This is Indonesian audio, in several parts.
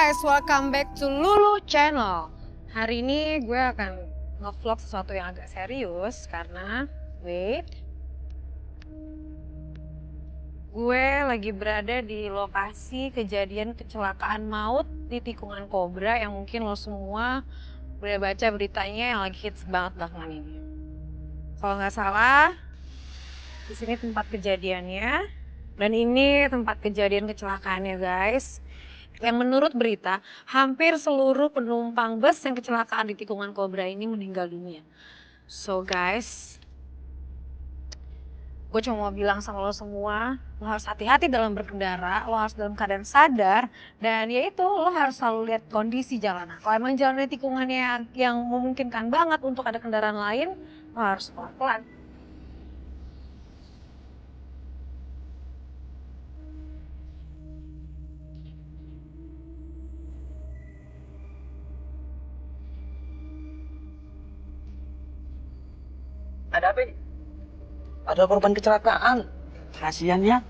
guys, welcome back to Lulu Channel. Hari ini gue akan nge-vlog sesuatu yang agak serius karena gue lagi berada di lokasi kejadian kecelakaan maut di tikungan Kobra yang mungkin lo semua udah baca beritanya yang lagi hits banget belakangan ini. Kalau nggak salah, di sini tempat kejadiannya dan ini tempat kejadian kecelakaannya guys. Yang menurut berita, hampir seluruh penumpang bus yang kecelakaan di tikungan Kobra ini meninggal dunia. So guys, gue cuma mau bilang sama lo semua, lo harus hati-hati dalam berkendara, lo harus dalam keadaan sadar, dan ya itu lo harus selalu lihat kondisi jalanan. Kalau emang jalannya tikungannya yang memungkinkan banget untuk ada kendaraan lain, lo harus pelan-pelan. Ada apa ini? Ada korban kecelakaan. Kasihan ya.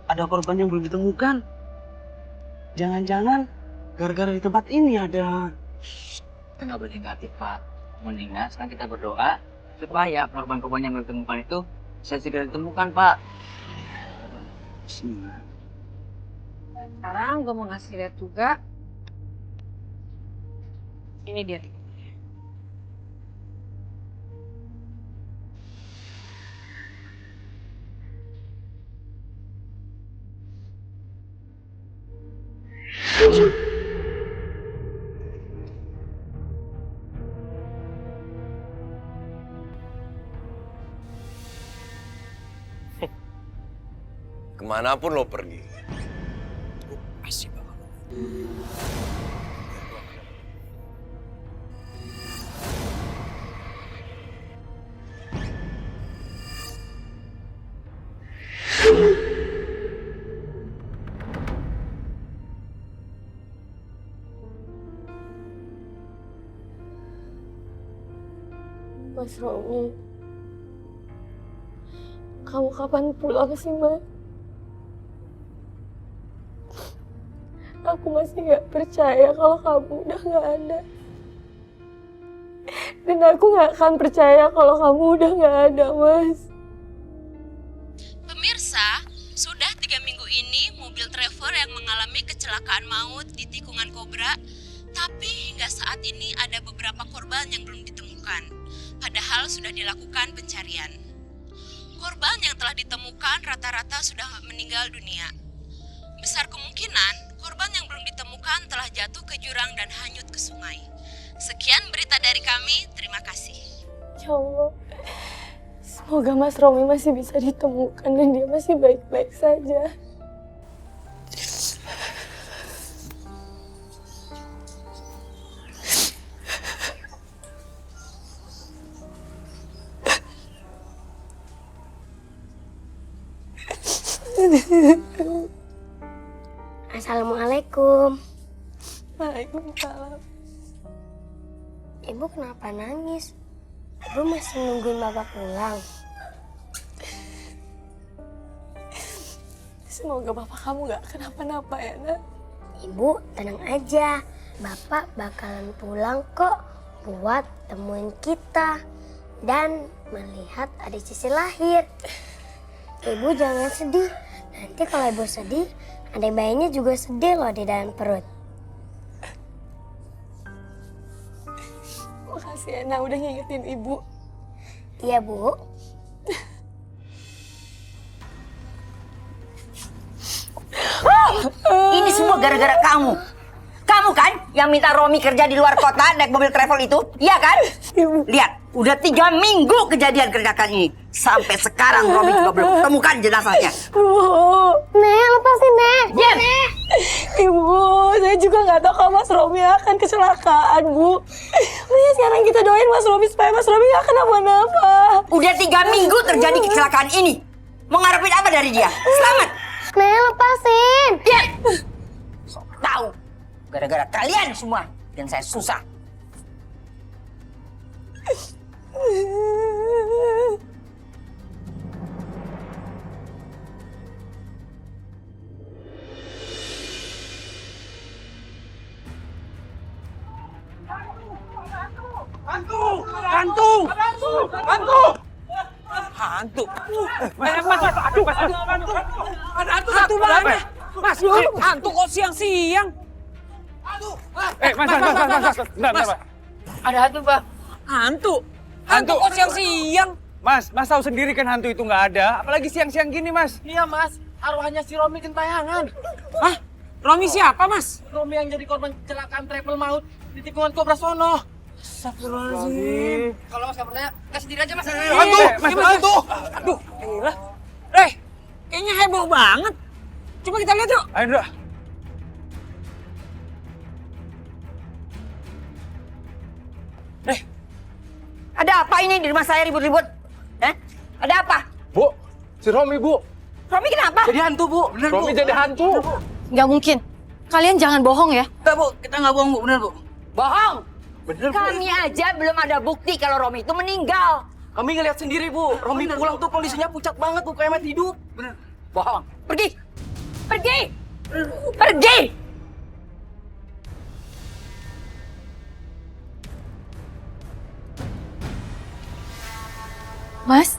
Ada korban yang belum ditemukan. Jangan-jangan gara-gara di tempat ini ada. Kita nggak boleh negatif, Pak. Mendingan sekarang kita berdoa supaya korban-korban yang belum ditemukan itu bisa segera ditemukan, Pak. Bismillah. Sekarang gue mau ngasih lihat juga. Ini dia. Kemanapun lo pergi, gue pasti bakal Mas Romi, kamu kapan pulang sih, Mas? Aku masih gak percaya kalau kamu udah gak ada. Dan aku gak akan percaya kalau kamu udah gak ada, Mas. Pemirsa, sudah 3 minggu ini mobil Trevor yang mengalami kecelakaan maut di tikungan Kobra, tapi hingga saat ini ada beberapa korban yang belum ditemukan, padahal sudah dilakukan pencarian. Korban yang telah ditemukan rata-rata sudah meninggal dunia. Besar kemungkinan korban yang belum ditemukan telah jatuh ke jurang dan hanyut ke sungai. Sekian berita dari kami, terima kasih. Ya Allah, semoga Mas Romi masih bisa ditemukan dan dia masih baik-baik saja. Assalamualaikum. Waalaikumsalam. Ibu kenapa nangis? Ibu masih nungguin bapak pulang. Semoga bapak kamu gak kenapa-napa ya, Nak. Ibu tenang aja. Bapak bakalan pulang kok buat temuin kita dan melihat adik Cici lahir. Ibu jangan sedih. Nanti kalau ibu sedih, adik bayinya juga sedih loh di dalam perut. Makasih ya, Nak, udah ngingetin Ibu. Iya, Bu. Ini semua gara-gara kamu. Kamu kan yang minta Romi kerja di luar kota naik mobil travel itu? Iya kan? Lihat, udah 3 minggu kejadian kecelakaan ini. Sampai sekarang Romi juga belum temukan jenazahnya. Bu. Nek, lepasin, Nek. Diam! Ibu, saya juga nggak tahu kalau Mas Romi akan kecelakaan, Bu. Makanya sekarang kita doain Mas Romi supaya Mas Romi nggak kenapa-napa. Udah 3 minggu terjadi kecelakaan ini. Mau ngarepin apa dari dia? Selamat! Nek, lepasin. Diam! Sok tahu. Gara-gara kalian semua. Dan saya susah. hantu. Ada hantu mana? Mas, hantu kok siang-siang? Mas. Bentar. Ada hantu, Pak. Hantu kok siang-siang? Mas tahu sendiri kan hantu itu nggak ada, apalagi siang-siang gini, Mas. Iya, Mas. Arwahnya si Romi gentayangan. Hah? Romi siapa, Mas? Romi yang jadi korban kecelakaan travel maut di tikungan Kobra sono. Astagfirullahaladzim. Kalau Mas nggak percaya, tes sendiri aja, Mas. Hantu! Aduh, gila. Kayaknya heboh banget. Coba kita lihat yuk. Ayo, Ndra. Ada apa ini di rumah saya ribut-ribut? Ada apa? Bu, si Romi, Bu. Romi kenapa? Jadi hantu, Bu. Bener, Bu. Romi jadi hantu. Nggak mungkin. Kalian jangan bohong ya. Enggak, Bu. Kita nggak bohong, Bu. Bener, Bu. Bohong! Bener, Bu. Kami aja belum ada bukti kalau Romi itu meninggal. Kami ngeliat sendiri, Bu. Romi pulang tuh kondisinya pucat banget, Bu. Kayak mati hidup. Bener. Bohong. Pergi! Pergi! Mas?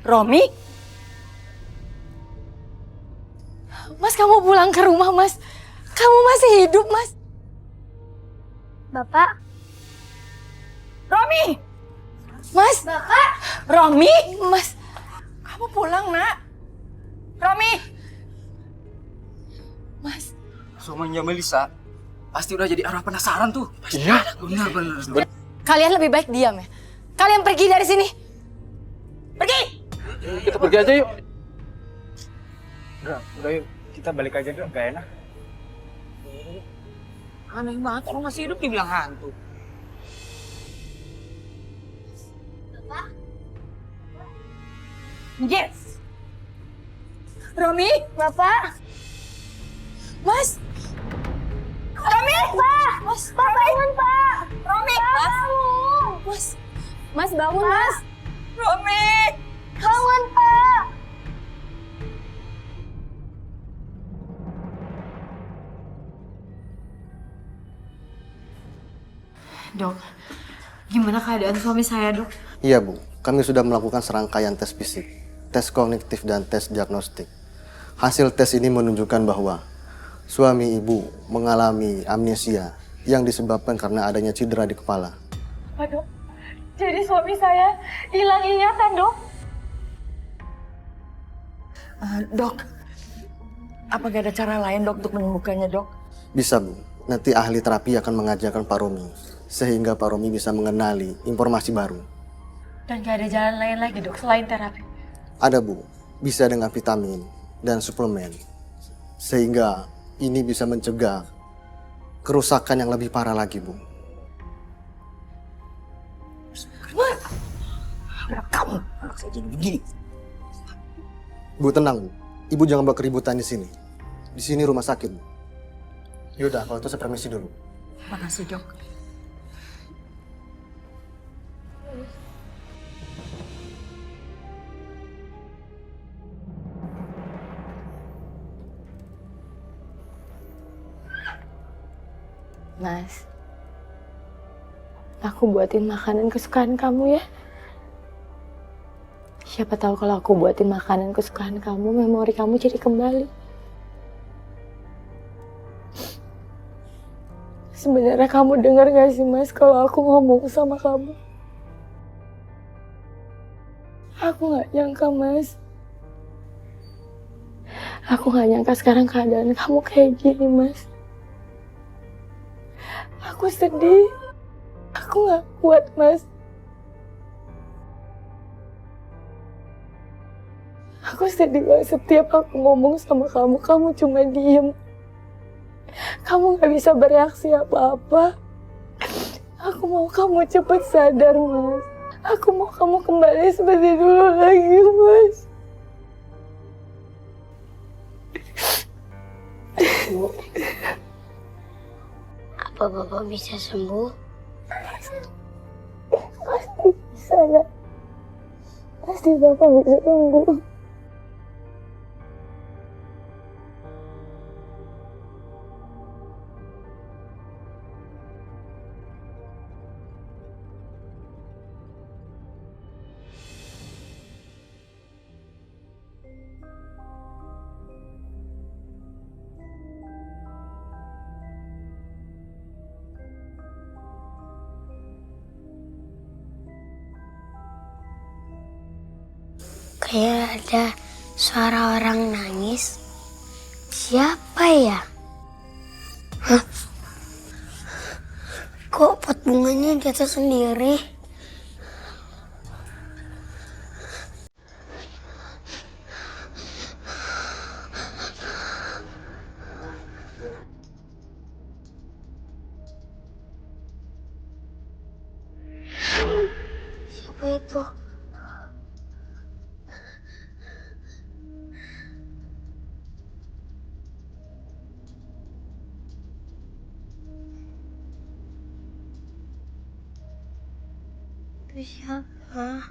Romi? Mas, kamu pulang ke rumah, Mas. Kamu masih hidup, Mas. Bapak, Romi! Mas. Bapak, Romi! Mas. Kamu pulang, Nak. Romi! Mas. Suaminya Melisa pasti udah jadi arwah penasaran tuh. Iya. Bener. Kalian lebih baik diam ya. Kalian pergi dari sini. Pergi! Kita pergi aja yuk. Udah yuk. Kita balik aja dulu, nggak enak. Aneh banget, orang masih hidup dibilang hantu. Yes! Romi! Bapak, Mas. Romi! Pak, Pak bangun, Pak. Romi! Mas. Mas bangun, Mas. Romi! Bangun, Pak. Dok, gimana keadaan suami saya, Dok? Iya, Bu. Kami sudah melakukan serangkaian tes fisik, tes kognitif, dan tes diagnostik. Hasil tes ini menunjukkan bahwa suami Ibu mengalami amnesia yang disebabkan karena adanya cedera di kepala. Apa, Dok? Jadi suami saya hilang ingatan, Dok? Dok, apa gak ada cara lain, Dok, untuk menyembuhkannya, Dok? Bisa, Bu. Nanti ahli terapi akan mengajarkan Pak Romi, sehingga Pak Romi bisa mengenali informasi baru. Dan gak ada jalan lain lagi, Dok, selain terapi? Ada, Bu. Bisa dengan vitamin dan suplemen. Sehingga ini bisa mencegah kerusakan yang lebih parah lagi, Bu. Kamu, anak saya jadi begini. Bu, tenang, Bu. Ibu jangan buat keributan di sini. Di sini rumah sakit, Bu. Yaudah, kalau itu saya permisi dulu. Makasih, Dok. Mas, aku buatin makanan kesukaan kamu ya. Siapa tahu kalau aku buatin makanan kesukaan kamu, memori kamu jadi kembali. Sebenarnya kamu dengar gak sih, Mas, kalau aku ngomong sama kamu? Aku gak nyangka, Mas. Aku gak nyangka sekarang keadaan kamu kayak gini, Mas. Aku sedih. Aku gak kuat, Mas. Aku sedih banget setiap aku ngomong sama kamu, kamu cuma diem. Kamu gak bisa bereaksi apa-apa. Aku mau kamu cepat sadar, Mas. Aku mau kamu kembali seperti dulu lagi, Mas. Apa Bapak bisa sembuh? Pasti bisa, ya. Pasti Bapak bisa sembuh. Kayak ada suara orang nangis. Siapa ya? Hah? Kok pot bunganya jatuh sendiri? Siapa itu? Itu siapa?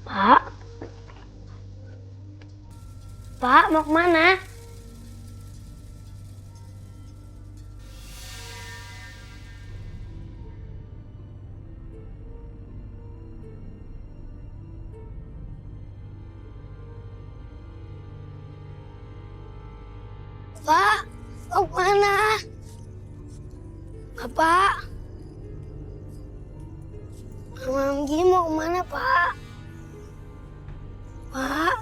Pak? Pak, mau kemana? Pak, mau kemana? Bapak? Malam gini mau kemana, Pak? Pak?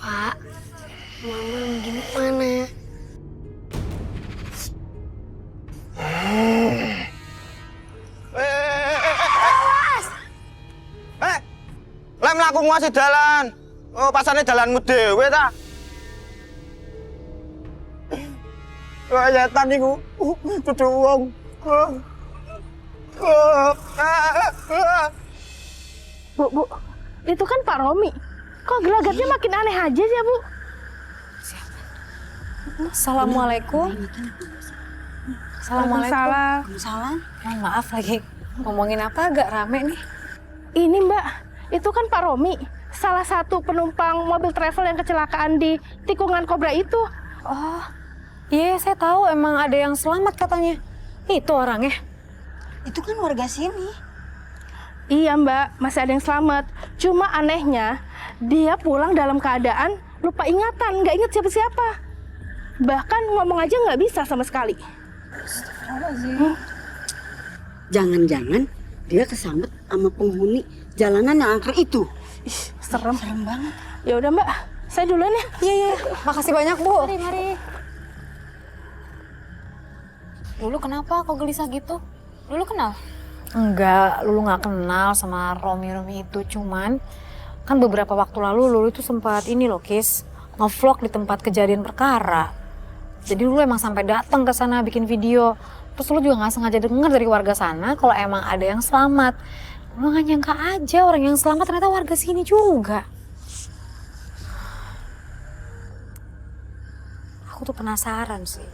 Pak? Malam gini kemana? Lem laku ngasih dalan. Oh, pasane dalanmu dhewe ta? Wah, setan iku. Dudu wong. Bu, itu kan Pak Romi. Kok gelagatnya makin aneh aja sih ya, Bu? Assalamualaikum. Waalaikumsalam. Salam. Maaf lagi ngomongin apa agak rame nih. Ini Mbak, itu kan Pak Romi. Salah satu penumpang mobil travel yang kecelakaan di tikungan Kobra itu. Oh, iya saya tahu emang ada yang selamat katanya. Itu orangnya. Itu kan warga sini. Iya Mbak, masih ada yang selamat. Cuma anehnya, dia pulang dalam keadaan lupa ingatan, nggak inget siapa-siapa. Bahkan ngomong aja nggak bisa sama sekali. Jangan-jangan dia kesambet sama penghuni jalanan yang angker itu. Ih, serem. Serem banget. Ya udah Mbak, saya duluan ya. Iya. Makasih banyak Bu. Mari. Lulu kenapa kok gelisah gitu? Lulu kenal? Enggak, Lulu nggak kenal sama Romi itu. Cuman kan beberapa waktu lalu Lulu itu sempat ini loh Kis, nge-vlog di tempat kejadian perkara. Jadi Lulu emang sampai datang ke sana bikin video. Terus Lulu juga nggak sengaja denger dari warga sana kalau emang ada yang selamat. Lulu nggak nyangka aja orang yang selamat ternyata warga sini juga. Aku tuh penasaran sih.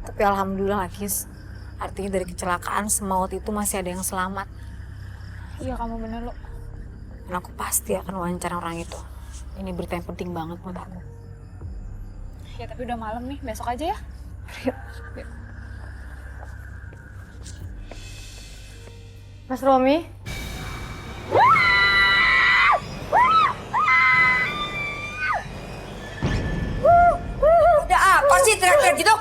Tapi alhamdulillah Kis, artinya dari kecelakaan semaut itu masih ada yang selamat. Iya kamu bener loh. Dan aku pasti akan wawancara orang itu. Ini berita yang penting banget buat aku. Ya tapi udah malam nih, besok aja ya. Yuk. Mas Romi? Ada apa sih teriak-teriak gitu?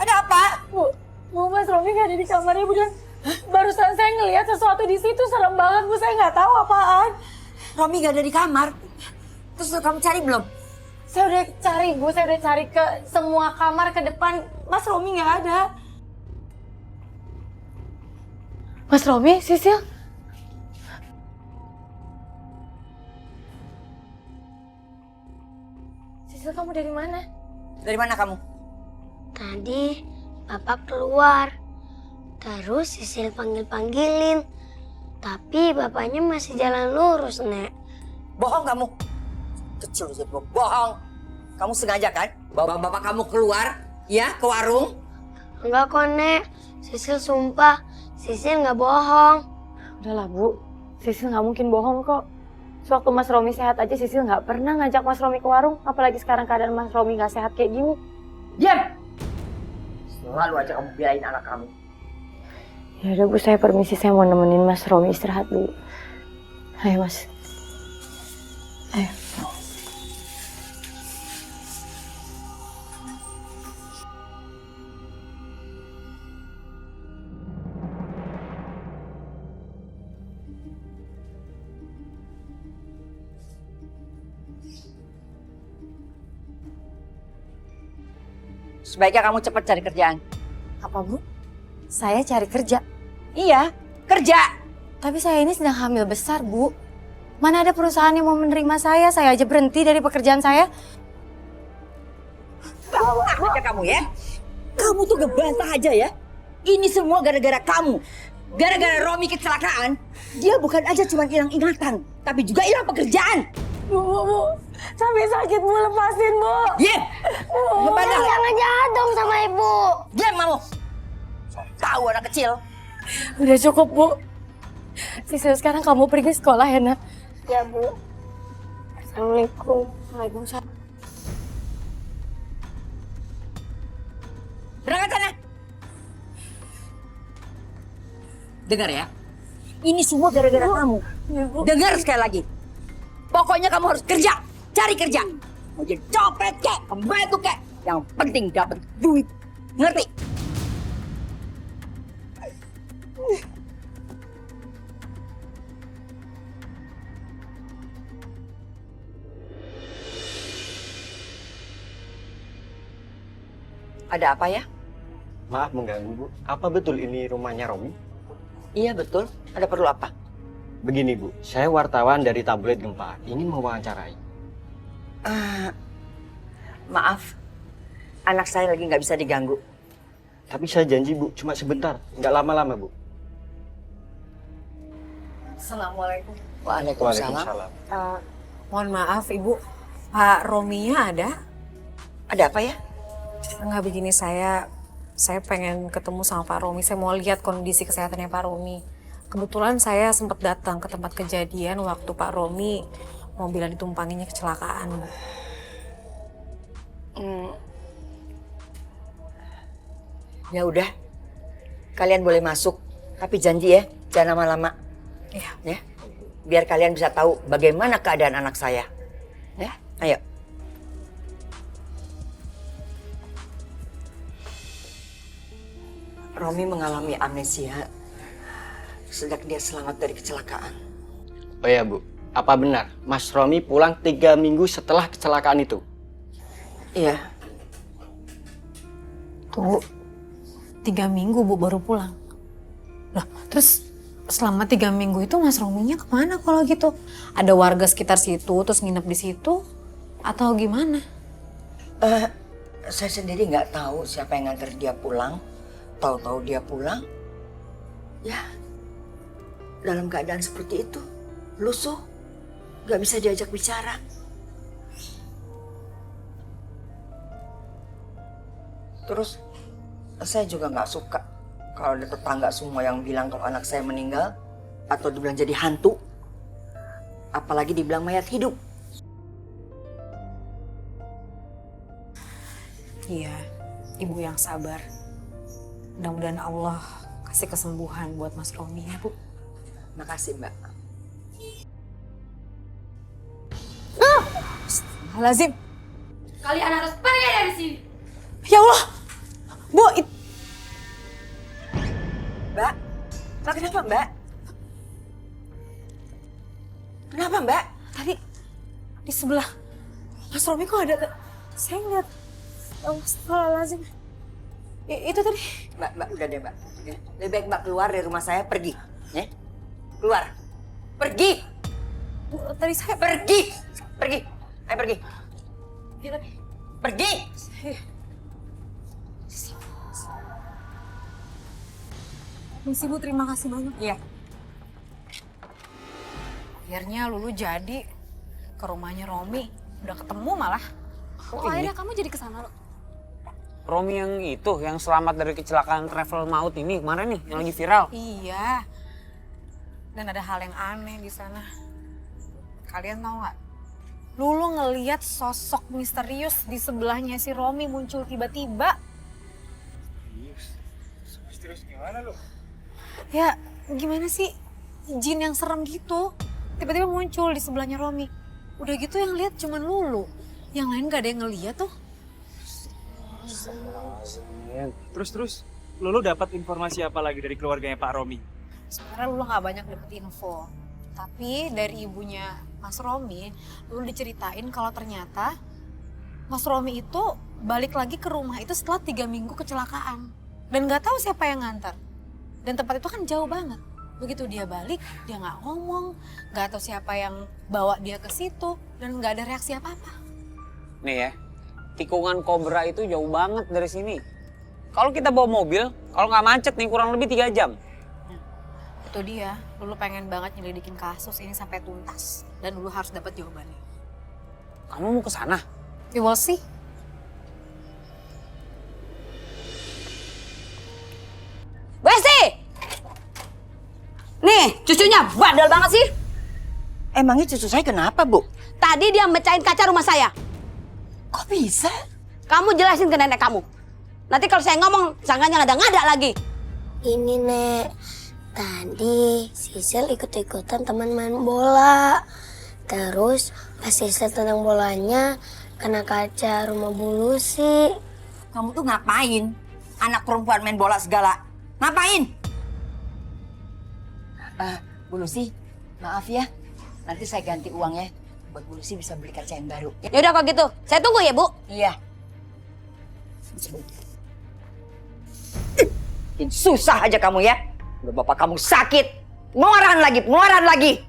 Ada apa? Bu, Mas Romi nggak ada di kamarnya Bu dan barusan saya ngelihat sesuatu di situ serem banget Bu, saya nggak tahu apaan. Romi gak ada di kamar. Terus kamu cari belum? Saya udah cari Bu, saya udah cari ke semua kamar ke depan, Mas Romi nggak ada. Mas Romi, Sisil? Sisil kamu dari mana? Dari mana kamu? Tadi Tadi Bapak keluar, terus Sisil panggil-panggilin. Tapi bapaknya masih jalan lurus, Nek. Bohong kamu. Kecil aja bohong. Kamu sengaja kan bawa bapak kamu keluar, ya, ke warung? Enggak kok, Nek. Sisil sumpah, Sisil nggak bohong. Udahlah, Bu. Sisil nggak mungkin bohong kok. Sewaktu Mas Romi sehat aja, Sisil nggak pernah ngajak Mas Romi ke warung. Apalagi sekarang keadaan Mas Romi nggak sehat kayak gini. Diam! Selalu aja kamu belain anak kamu. Ya udah, Bu, saya permisi. Saya mau nemenin Mas Romi istirahat dulu. Ayo, Mas. Ayo. Sebaiknya kamu cepat cari kerjaan. Apa, Bu? Saya cari kerja. Iya, kerja. Tapi saya ini sedang hamil besar, Bu. Mana ada perusahaan yang mau menerima saya aja berhenti dari pekerjaan saya. Bantah aja kamu ya. Kamu tuh ngebantah aja ya. Ini semua gara-gara kamu. Gara-gara Romi kecelakaan, dia bukan aja cuma hilang ingatan, tapi juga hilang pekerjaan. Bu. Sampai sakit, Bu. Lepasin, Bu. Diam! Ngebantah. Jangan jahat dong sama Ibu. Diam kamu. Tahu anak kecil. Udah cukup, Bu. Sisil, sekarang kamu pergi sekolah ya, Nak? Ya, Bu. Assalamualaikum. Waalaikumsalam. Berangkat sana. Dengar ya. Ini semua gara-gara kamu. Dengar sekali lagi. Pokoknya kamu harus kerja. Cari kerja. Mau jadi copet kek, pembantu kek. Yang penting dapat duit. Ngerti? Ada apa ya? Maaf mengganggu, Bu. Apa betul ini rumahnya Romi? Iya betul. Ada perlu apa? Begini, Bu. Saya wartawan dari tabloid Gempa. Ingin mewawancarai. Maaf. Anak saya lagi nggak bisa diganggu. Tapi saya janji, Bu. Cuma sebentar. Nggak lama-lama, Bu. Assalamualaikum. Waalaikumsalam. Mohon maaf, Ibu. Pak Rominya ada? Ada apa ya? Enggak, begini, saya pengen ketemu sama Pak Romi. Saya mau lihat kondisi kesehatannya Pak Romi. Kebetulan saya sempat datang ke tempat kejadian waktu Pak Romi mobil yang ditumpanginya kecelakaan. Ya udah, kalian boleh masuk. Tapi janji ya, jangan lama-lama. Iya. Ya, biar kalian bisa tahu bagaimana keadaan anak saya. Ya, ayo. Romi mengalami amnesia sejak dia selamat dari kecelakaan. Oh ya, Bu. Apa benar Mas Romi pulang 3 minggu setelah kecelakaan itu? Iya. Tunggu, 3 minggu Bu baru pulang. Loh, terus selama 3 minggu itu Mas Rominya kemana kalau gitu? Ada warga sekitar situ terus nginep di situ? Atau gimana? Saya sendiri nggak tahu siapa yang nganter dia pulang. Tahu-tahu dia pulang, ya dalam keadaan seperti itu, lusuh, nggak bisa diajak bicara. Terus saya juga nggak suka kalau ada tetangga semua yang bilang kalau anak saya meninggal atau dibilang jadi hantu, apalagi dibilang mayat hidup. Iya, Ibu yang sabar. Mudah-mudahan Allah kasih kesembuhan buat Mas Romi ya, Bu. Makasih, Mbak. Lazim. Kalian harus pergi dari sini. Ya Allah, Bu. Mbak, kenapa, Mbak? Kenapa, Mbak? Tadi di sebelah Mas Romi kok ada? Saya ngeliat. Astagfirullahaladzim. Itu tadi. Mbak, udah deh, Mbak. Lebih baik Mbak keluar dari rumah saya, pergi. Ya? Keluar. Pergi. Tadi saya... Pergi. Pergi. Ayo pergi. Pergi. Misi Bu, terima kasih banyak. Iya. Akhirnya Lulu jadi ke rumahnya Romi. Udah ketemu malah. Oh, akhirnya kamu jadi kesana lo? Romi yang itu, yang selamat dari kecelakaan travel maut ini kemarin nih, yang lagi viral. Iya. Dan ada hal yang aneh di sana. Kalian tahu nggak? Lulu ngeliat sosok misterius di sebelahnya si Romi muncul tiba-tiba. Misterius gimana lo? Ya, gimana sih? Jin yang serem gitu. Tiba-tiba muncul di sebelahnya Romi. Udah gitu yang lihat cuman Lulu. Yang lain gak ada yang ngeliat tuh. Terus, Lulu dapat informasi apa lagi dari keluarganya Pak Romi? Sebenarnya Lulu gak banyak dapet info. Tapi dari ibunya Mas Romi, Lulu diceritain kalau ternyata Mas Romi itu balik lagi ke rumah itu setelah 3 minggu kecelakaan. Dan gak tahu siapa yang nganter. Dan tempat itu kan jauh banget. Begitu dia balik, dia nggak ngomong, nggak tahu siapa yang bawa dia ke situ, dan nggak ada reaksi apa-apa. Nih ya, tikungan Kobra itu jauh banget dari sini. Kalau kita bawa mobil, kalau nggak macet nih kurang lebih 3 jam. Itu dia, Lulu pengen banget nyelidikin kasus ini sampai tuntas. Dan Lulu harus dapat jawabannya. Kamu mau ke sana? We will see. Besti! Nih, cucunya bandel banget sih. Emangnya cucu saya kenapa, Bu? Tadi dia mecahin kaca rumah saya. Kok bisa? Kamu jelasin ke nenek kamu. Nanti kalau saya ngomong, sangkanya ngada-ngada lagi. Ini, Nek. Tadi Sisil ikut-ikutan teman main bola. Terus pas Sisil tendang bolanya, kena kaca rumah Bu Lucy. Kamu tuh ngapain? Anak perempuan main bola segala. Ngapain? Bu Lucy, maaf ya. Nanti saya ganti uangnya. Buat Bu Lucy bisa beli kaca yang baru. Yaudah kalau gitu, saya tunggu ya, Bu. Iya. Susah aja kamu ya. Udah bapak kamu sakit. Pengeluaran lagi.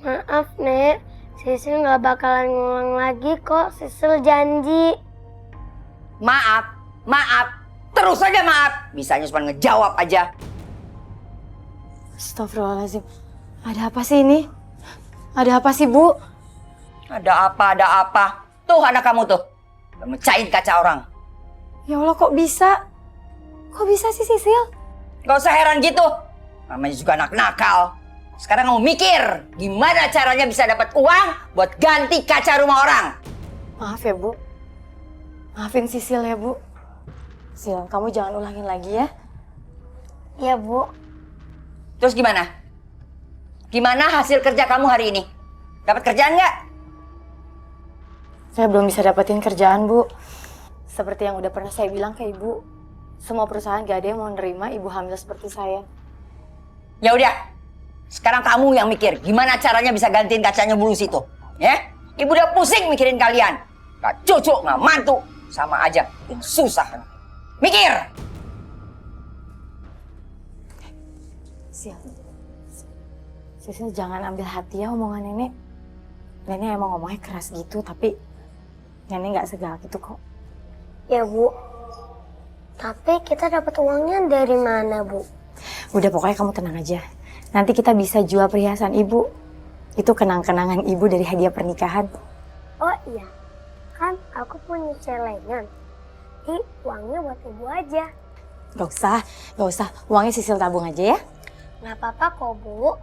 Maaf, Nek. Sisil nggak bakalan ngulang lagi kok. Sisil janji. Maaf. Terus aja maaf. Bisanya cuma ngejawab aja. Astagfirullahaladzim. Ada apa sih ini? Ada apa sih, Bu? Ada apa? Tuh anak kamu tuh. Mecahin kaca orang. Ya Allah, kok bisa? Kok bisa sih, Sisil? Gak usah heran gitu. Namanya juga anak nakal. Sekarang kamu mikir, gimana caranya bisa dapat uang buat ganti kaca rumah orang. Maaf ya, Bu. Maafin Sisil ya, Bu. Sil, kamu jangan ulangin lagi ya. Ya, Bu. Terus gimana? Gimana hasil kerja kamu hari ini? Dapat kerjaan nggak? Saya belum bisa dapetin kerjaan, Bu. Seperti yang udah pernah saya bilang ke Ibu, semua perusahaan gak ada yang mau nerima ibu hamil seperti saya. Ya udah, sekarang kamu yang mikir gimana caranya bisa gantiin kacanya bulus itu, ya? Ibu udah pusing mikirin kalian. Gak cucu, gak mantu, sama aja, yang susah. Mikir. Sisil jangan ambil hati ya omongan nenek. Nenek emang ngomongnya keras gitu, tapi nenek gak segalak itu kok. Ya, Bu. Tapi kita dapat uangnya dari mana, Bu? Udah, pokoknya kamu tenang aja. Nanti kita bisa jual perhiasan Ibu. Itu kenang-kenangan Ibu dari hadiah pernikahan. Oh iya, kan aku punya celengan. Jadi uangnya buat Ibu aja. Gak usah. Uangnya Sisil tabung aja ya. Nggak apa-apa kok, Bu.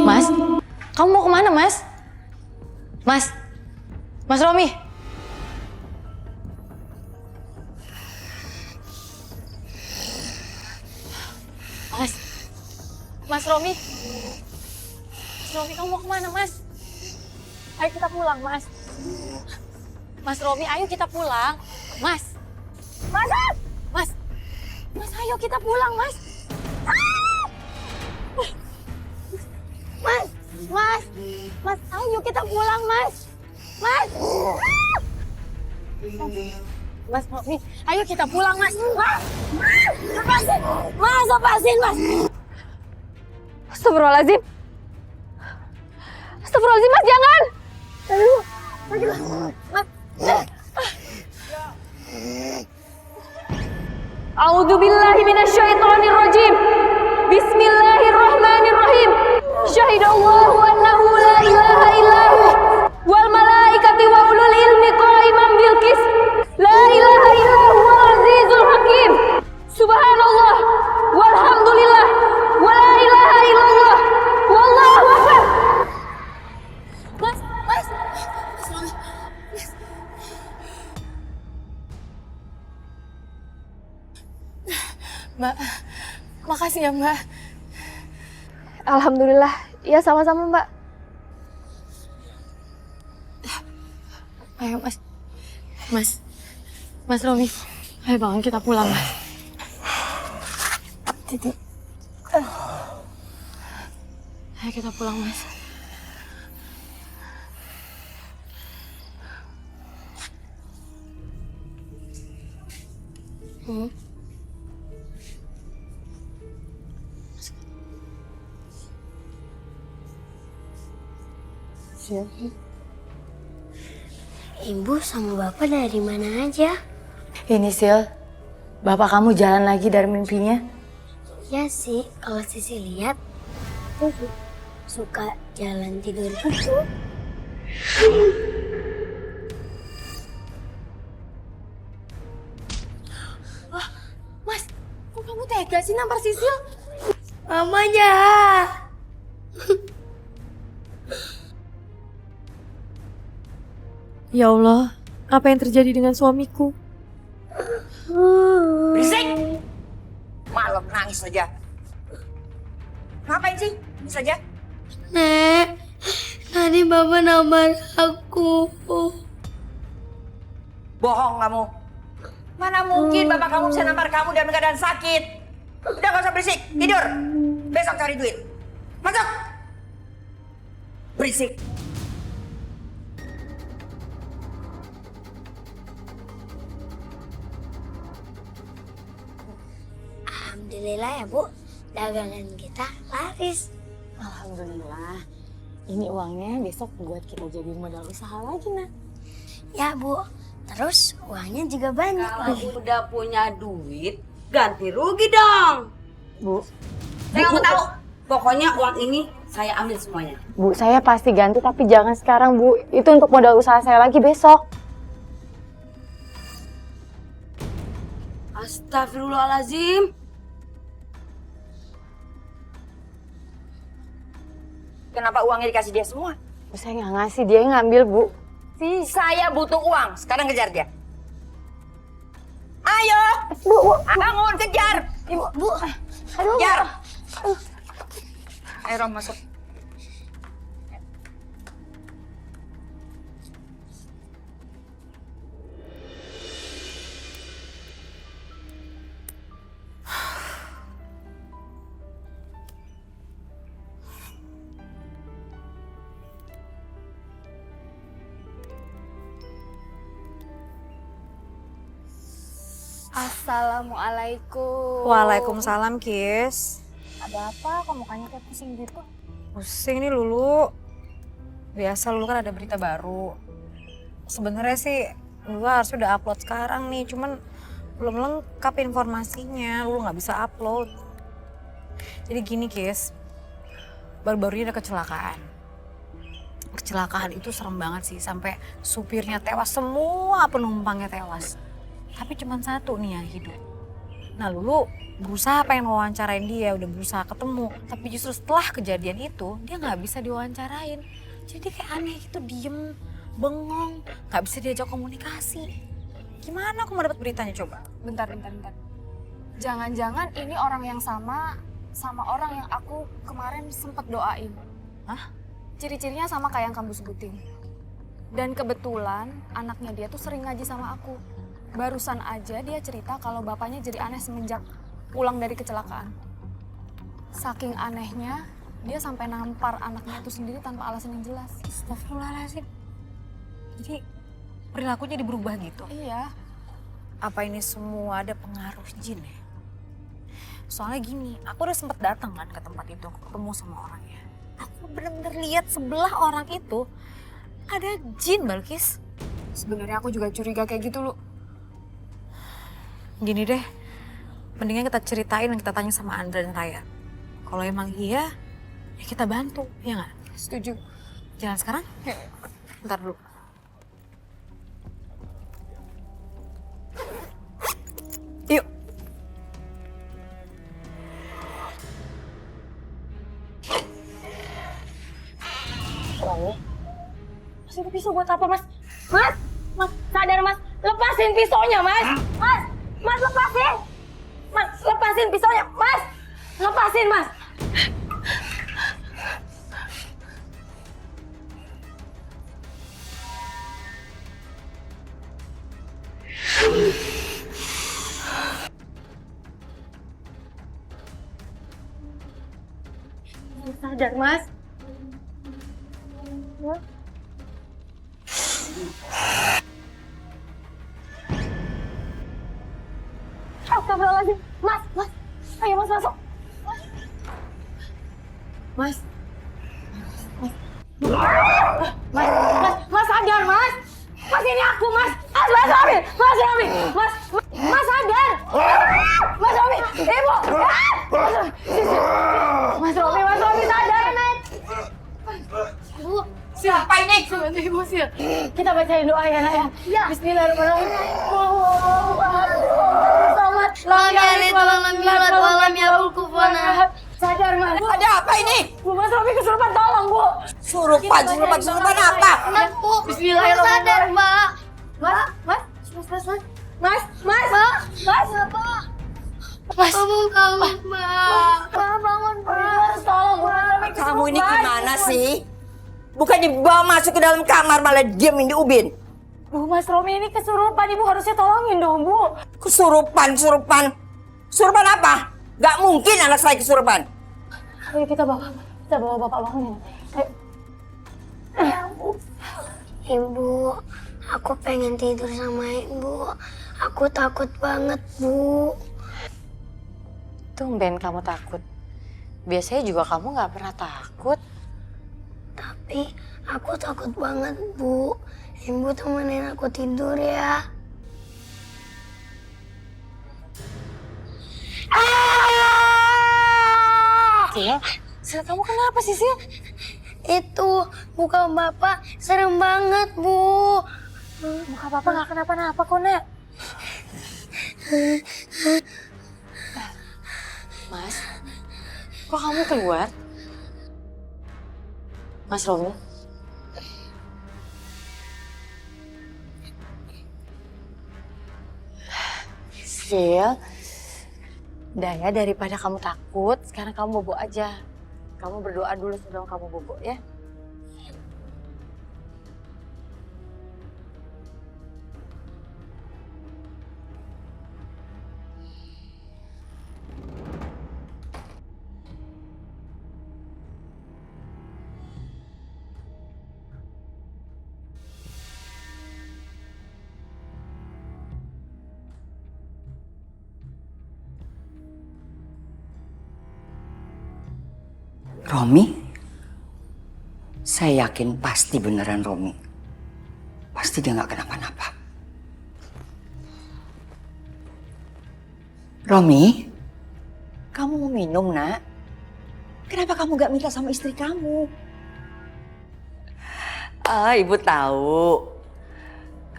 Mas, kamu mau kemana, Mas? Mas Romi. Mas Romi. Mas Romi, kamu mau kemana, Mas? Ayo kita pulang, Mas. Mas Romi, ayo kita pulang. Mas, ayo kita pulang, Mas. Mas, ayo kita pulang, Mas. Mas, nih, ayo kita pulang, Mas. Mas, lepasin. Mas, lepasin, Mas. Astagfirullahaladzim. Astagfirullahaladzim, Mas, jangan. Aduh, Mas. A'udzubillahi minasyaitonirrajim. Bismillahirrahmanirrahim. Syahidallahu annahu la ilaha illahu wal malaikati wa ulul ilmi qa'iman bil qis. La ilaha illahu wal azizul hakim. Subhanallah walhamdulillah wa la ilaha illallah wallahu akbar. Mas. Mbak, makasih ya Mbak. Alhamdulillah, ya sama-sama Mbak. Ayo Mas Romi, ayo bangun kita pulang Mas. Titi, ayo kita pulang Mas. Ibu sama bapak dari mana aja? Ini Sil, bapak kamu jalan lagi dari mimpinya. Ya sih, kalau Sisi lihat, tuh suka jalan tidur gitu. Wah, Mas, kok kamu tega sih nampar Sisil? Mama jahat. Ya Allah, apa yang terjadi dengan suamiku? Berisik! Malam nangis saja. Ngapain sih? Nangis saja. Nek, tadi bapak nampar aku. Bohong kamu. Mana mungkin bapak kamu bisa nampar kamu dalam keadaan sakit. Udah gak usah berisik, tidur. Besok cari duit. Masuk! Berisik. Alhamdulillah ya Bu, dagangan kita laris. Alhamdulillah. Ini uangnya besok buat kita jadi modal usaha lagi, Nak. Ya Bu, terus uangnya juga banyak lagi. Kalau udah punya duit, ganti rugi dong. Bu, Saya nggak mau tahu. Pokoknya uang ini saya ambil semuanya. Bu, saya pasti ganti tapi jangan sekarang, Bu. Itu untuk modal usaha saya lagi besok. Astagfirullahaladzim. Kenapa uangnya dikasih dia semua? Bu, saya nggak ngasih, dia yang ngambil, Bu. Saya butuh uang. Sekarang kejar dia. Ayo. Bu. Bangun, kejar. Ibu, Bu. Aduh. Kejar. Ayo, Rom, masuk. Assalamualaikum. Waalaikumsalam, Kis. Ada apa? Kok mukanya kayak pusing gitu? Pusing nih Lulu. Biasa Lulu kan ada berita baru. Sebenarnya sih Lulu harus udah upload sekarang nih, cuman belum lengkap informasinya. Lulu nggak bisa upload. Jadi gini, Kis. Baru-baru ini ada kecelakaan. Kecelakaan itu serem banget sih, sampai supirnya tewas, semua penumpangnya tewas. Tapi cuma satu nih yang hidup. Nah Lulu berusaha pengen wawancarain dia, udah berusaha ketemu. Tapi justru setelah kejadian itu, dia nggak bisa diwawancarain. Jadi kayak aneh gitu, diem, bengong, nggak bisa diajak komunikasi. Gimana aku mau dapat beritanya coba? Bentar. Jangan-jangan ini orang yang sama orang yang aku kemarin sempat doain. Hah? Ciri-cirinya sama kayak yang kamu sebutin. Dan kebetulan anaknya dia tuh sering ngaji sama aku. Barusan aja dia cerita kalau bapaknya jadi aneh semenjak pulang dari kecelakaan. Saking anehnya, dia sampai nampar anaknya itu sendiri tanpa alasan yang jelas. Astagfirullahaladzim. Jadi perilakunya berubah gitu? Iya. Apa ini semua ada pengaruh jin ya? Soalnya gini, aku udah sempet datang kan ke tempat itu, aku ketemu sama orangnya. Aku bener-bener lihat sebelah orang itu ada jin, Balkis. Sebenarnya aku juga curiga kayak gitu, Lu. Gini deh, mendingan kita ceritain dan kita tanya sama Andra dan Raya. Kalau emang iya, ya kita bantu, ya nggak? Setuju. Jalan sekarang? Bentar dulu. Yuk. Mas, itu pisau buat apa, Mas? Mas! Mas, sadar, Mas! Lepasin pisaunya, Mas! Mas! Mas, lepasin! Mas, lepasin pisaunya! Mas! Lepasin, Mas! Sadar, Mas! Mas? Astagfirullahaladzim. Mas, Mas. Ayo Mas masuk. Mas. Mas sadar Mas. Mas ini aku Mas. Mas Romi. Mas Romi. Mas sadar. Mas Romi. Ibu. Mas Romi sadar. Bu. Siapa ini? Sebentar Ibu Sil. Kita bacain doa ya nak ya. Ya. Bismillahirrahmanirrahim. Sadar Mas. Ada apa ini? Bu, Mas Romi kesurupan, tolong Bu. Surupan apa? Mas, Bu. Bismillahirrahmanirrahim. Sadar Mbak. Mas. Bangun Mbak. Tolong Bu. Kamu ini gimana sih? Bukan dibawa masuk ke dalam kamar malah diamin di ubin. Bu, Mas Romi ini kesurupan, Ibu harusnya tolongin dong Bu. Kesurupan? Surupan apa? Gak mungkin anak saya kesurupan. Ayo kita bawa Bapak bangunin. Ayo. Ibu, aku pengen tidur sama Ibu. Aku takut banget, Bu. Tumben kamu takut. Biasanya juga kamu nggak pernah takut. Tapi aku takut banget, Bu. Ibu temenin aku tidur ya. Sil, kamu kenapa sih, Sil? Itu muka Bapak serem banget, Bu. Muka Bapak nggak kenapa-napa kok, Nek. Mas, kok kamu keluar? Mas Romi? Sil, udah ya, daripada kamu takut, sekarang kamu bobo aja. Kamu berdoa dulu sebelum kamu bobo ya. Romi? Saya yakin pasti beneran Romi. Pasti dia nggak kenapa-napa. Romi? Kamu mau minum, nak? Kenapa kamu nggak minta sama istri kamu? Ah, ibu tahu.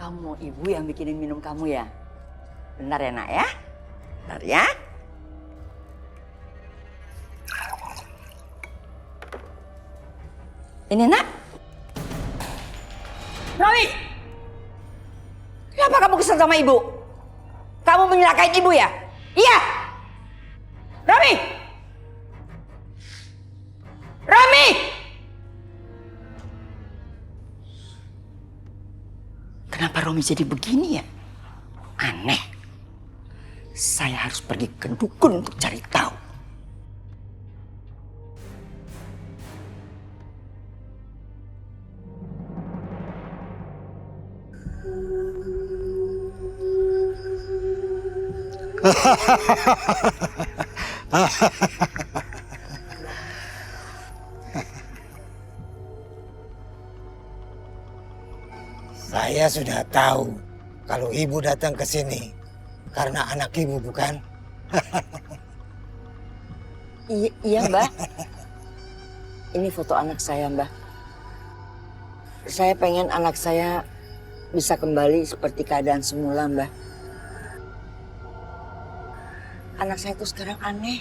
Kamu ibu yang bikinin minum kamu ya? Benar ya, nak ya? Benar ya? Ini nak. Romi! Kenapa kamu kesel sama ibu? Kamu menyelakain ibu ya? Iya! Romi! Romi! Kenapa Romi jadi begini ya? Aneh. Saya harus pergi ke dukun untuk cari tahu. Saya sudah tahu kalau ibu datang ke sini karena anak ibu, bukan? Iya, Mbah. Ini foto anak saya, Mbah. Saya pengen anak saya bisa kembali seperti keadaan semula, Mbah. Anak saya tuh sekarang aneh.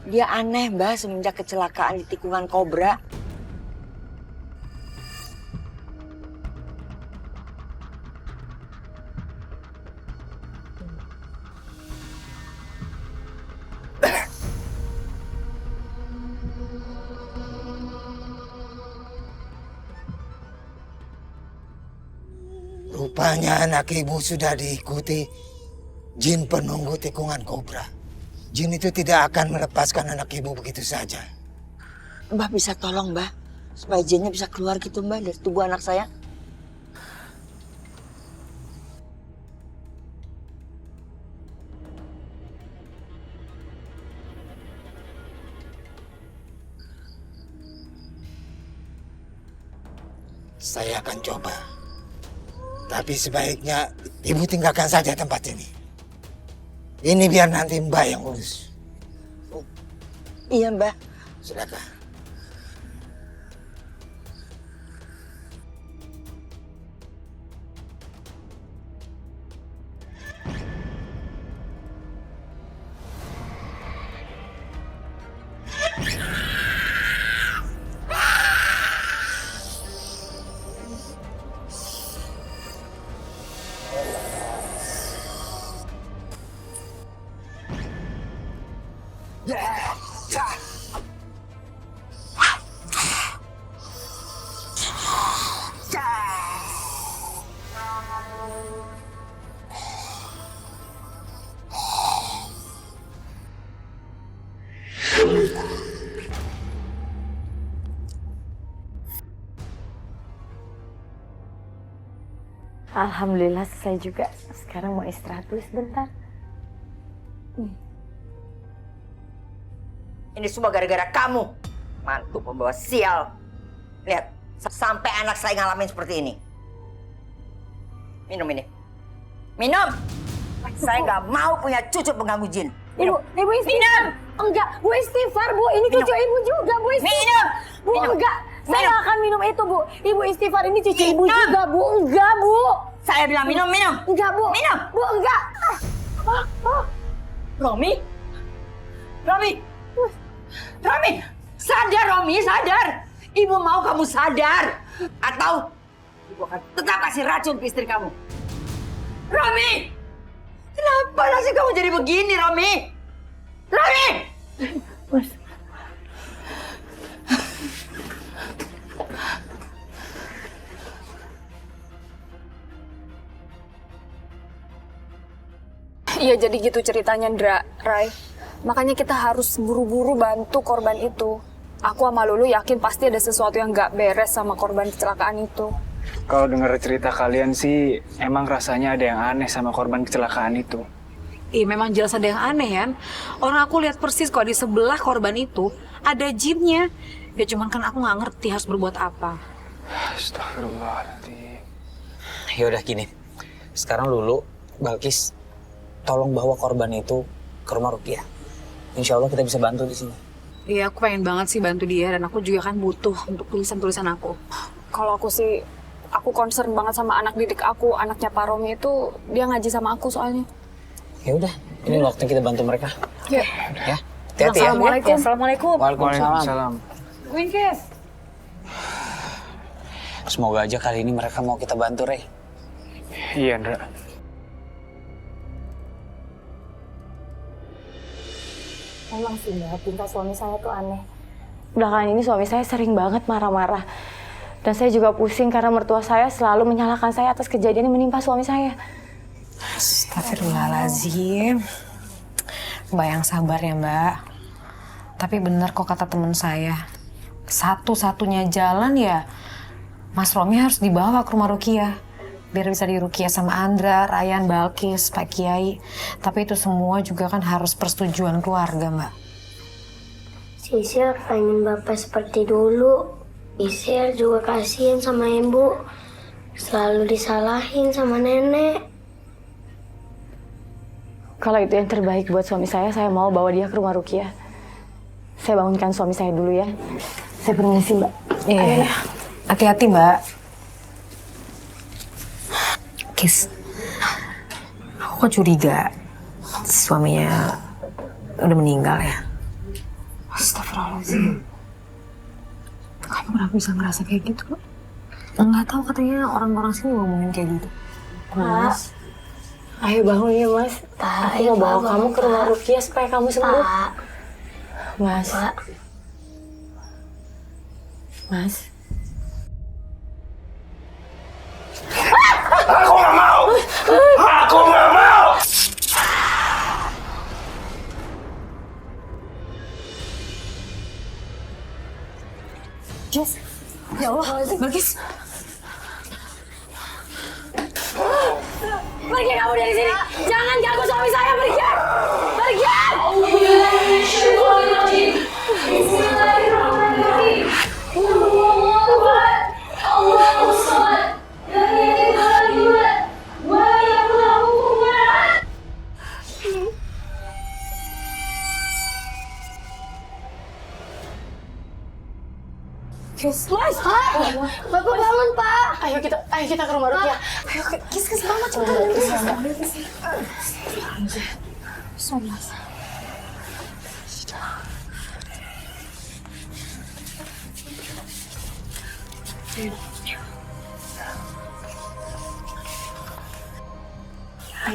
Dia aneh, Mbah, semenjak kecelakaan di tikungan Kobra. Rupanya anak ibu sudah diikuti jin penunggu tikungan Kobra. Jin itu tidak akan melepaskan anak ibu begitu saja. Mbah bisa tolong, Mbah, supaya jinnya bisa keluar gitu, Mbah, dari tubuh anak saya. Saya akan coba. Tapi sebaiknya ibu tinggalkan saja tempat ini. Ini biar nanti Mbak yang urus. Iya, Mbah. Silakan. Alhamdulillah selesai juga. Sekarang mau istirahat dulu sebentar. Ini semua gara-gara kamu. Mantu pembawa sial. Lihat, sampai anak saya ngalamin seperti ini. Minum ini. Minum! Saya nggak mau punya cucu pengganggu jin. Minum. Ibu istighfar. Enggak, Bu istighfar, Bu. Ini cucu Ibu juga, Bu istighfar. Minum. Bu, enggak. Saya nggak akan minum itu, Bu. Ibu istighfar, ini cucu Ibu juga, Bu. Enggak, Bu. Saya bilang minum. Enggak, Bu. Minum. Bu, enggak. Romi? Sadar, Romi, sadar. Ibu mau kamu sadar. Atau ibu akan tetap kasih racun ke istri kamu. Romi! Kenapa nasib kamu jadi begini, Romi? Romi! Mas. Iya, jadi gitu ceritanya, Rai. Makanya kita harus buru-buru bantu korban itu. Aku sama Lulu yakin pasti ada sesuatu yang nggak beres sama korban kecelakaan itu. Kalau dengar cerita kalian sih, emang rasanya ada yang aneh sama korban kecelakaan itu. Iya, memang jelas ada yang aneh, kan? Orang aku lihat persis kok di sebelah korban itu ada jinnya. Ya cuman kan aku nggak ngerti harus berbuat apa. Astagfirullahaladzim. Ya udah gini. Sekarang Lulu, Balkis, tolong bawa korban itu ke rumah Rukiah. Insya Allah kita bisa bantu di sini. Iya, aku pengen banget sih bantu dia dan aku juga kan butuh untuk tulisan-tulisan aku. Kalau aku sih, aku concern banget sama anak didik aku, anaknya Pak Romi itu dia ngaji sama aku soalnya. Ya udah, ini waktu kita bantu mereka. Ya. Ya. Hati-hati ya. Assalamualaikum. Assalamualaikum. Waalaikumsalam. Winkes. Semoga aja kali ini mereka mau kita bantu, Rey. Iya, Ndra. Emang sih, Mbak, tingkah suami saya tuh aneh. Belakangan ini suami saya sering banget marah-marah. Dan saya juga pusing karena mertua saya selalu menyalahkan saya atas kejadian yang menimpa suami saya. Astagfirullahaladzim. Mbak yang sabar ya, Mbak. Tapi benar kok kata teman saya. Satu-satunya jalan ya Mas Romi harus dibawa ke rumah Rukiah. biar bisa diruqyah sama Andra, Ryan, Balkis, Pak Kiai. Tapi itu semua juga kan harus persetujuan keluarga, Mbak. Sisil pengen bapak seperti dulu. Sisil juga kasihan sama ibu. Selalu disalahin sama nenek. Kalau itu yang terbaik buat suami saya mau bawa dia ke rumah Ruqyah. Saya bangunkan suami saya dulu ya. Saya permisi, Mbak. Iya. Hati-hati, Mbak. Kis, aku kok curiga suaminya udah meninggal ya? Astagfirullahaladzim. Kamu kenapa bisa ngerasa kayak gitu? Nggak tahu, katanya orang-orang sini ngomongin kayak gitu. Mas, ayo bangun ya, Mas. Pak, Aku mau bawa kamu ke rumah Ruqyah supaya kamu sembuh. Pak. Mas. Pak. Mas. Aku nggak mau! Aku nggak mau! Jess, ya Allah, Balkis. Pergi kamu dari sini. Jangan ganggu suami saya, pergi. Pergi. Kis, Mas, Bapak bangun, Pak. Ayo kita ke rumah Ruqyah. Ayo, Kis banget cepetan.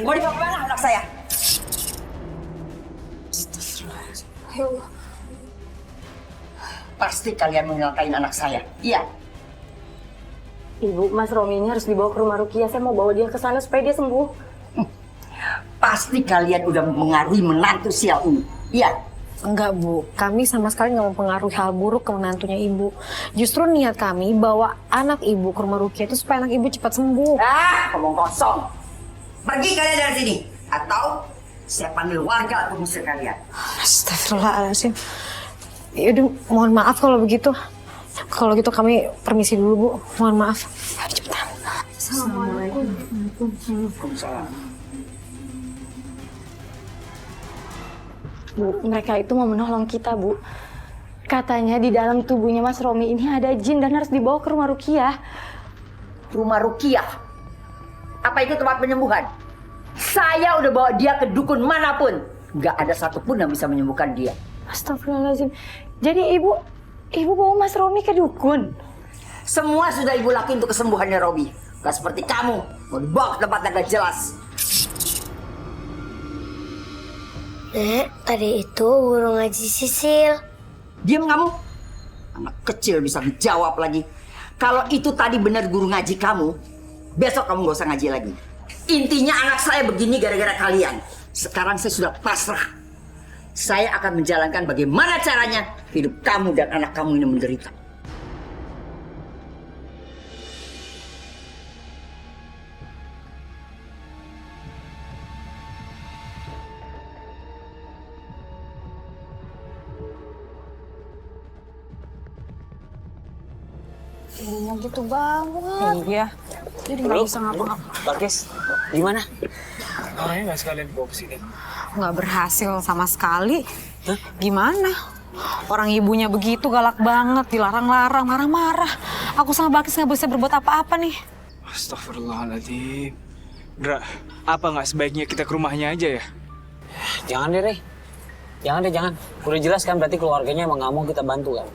Mau dibawa kemana anak saya? Ya Allah. Pasti kalian menyelakain anak saya. Iya. Ibu, Mas Romi ini harus dibawa ke rumah Ruqyah. Saya mau bawa dia ke sana supaya dia sembuh. Pasti kalian udah mengaruhi menantu sial ini. Iya. Enggak, Bu. Kami sama sekali nggak mempengaruhi hal buruk ke menantunya Ibu. Justru niat kami bawa anak Ibu ke rumah Ruqyah itu supaya anak Ibu cepat sembuh. Ngomong kosong. Pergi kalian dari sini. Atau saya panggil warga untuk mengusir kalian. Astagfirullahaladzim. Yaudah, mohon maaf kalau begitu. Kalau gitu kami permisi dulu, Bu. Mohon maaf. Ayo cepetan. Assalamualaikum. Bu, mereka itu mau menolong kita, Bu. Katanya di dalam tubuhnya Mas Romi ini ada jin dan harus dibawa ke rumah Ruqyah. Rumah Ruqyah? Apa itu tempat penyembuhan? Saya udah bawa dia ke dukun manapun. Gak ada satupun yang bisa menyembuhkan dia. Astagfirullahaladzim. Jadi ibu bawa Mas Romi ke dukun? Semua sudah ibu lakuin untuk kesembuhannya Robi. Gak seperti kamu, mau dibawa ke tempat yang gak jelas. Nek, tadi itu guru ngaji Sisil. Diam kamu. Anak kecil bisa dijawab lagi. Kalau itu tadi benar guru ngaji kamu, besok kamu gak usah ngaji lagi. Intinya anak saya begini gara-gara kalian. Sekarang saya sudah pasrah. Saya akan menjalankan bagaimana caranya hidup kamu dan anak kamu ini menderita. Ibunya gitu banget. Iya. Jadi nggak bisa ngapa-ngapa. Balkis, gimana? Orangnya nggak sekalian bawa ke sini. Nggak berhasil sama sekali. Gimana? Orang ibunya begitu galak banget, dilarang-larang, marah-marah. Aku sama Balkis nggak bisa berbuat apa-apa nih. Astagfirullahaladzim. Dra, apa nggak sebaiknya kita ke rumahnya aja ya? Jangan deh, Rey. Jangan. Udah jelas kan berarti keluarganya emang nggak mau kita bantu kan?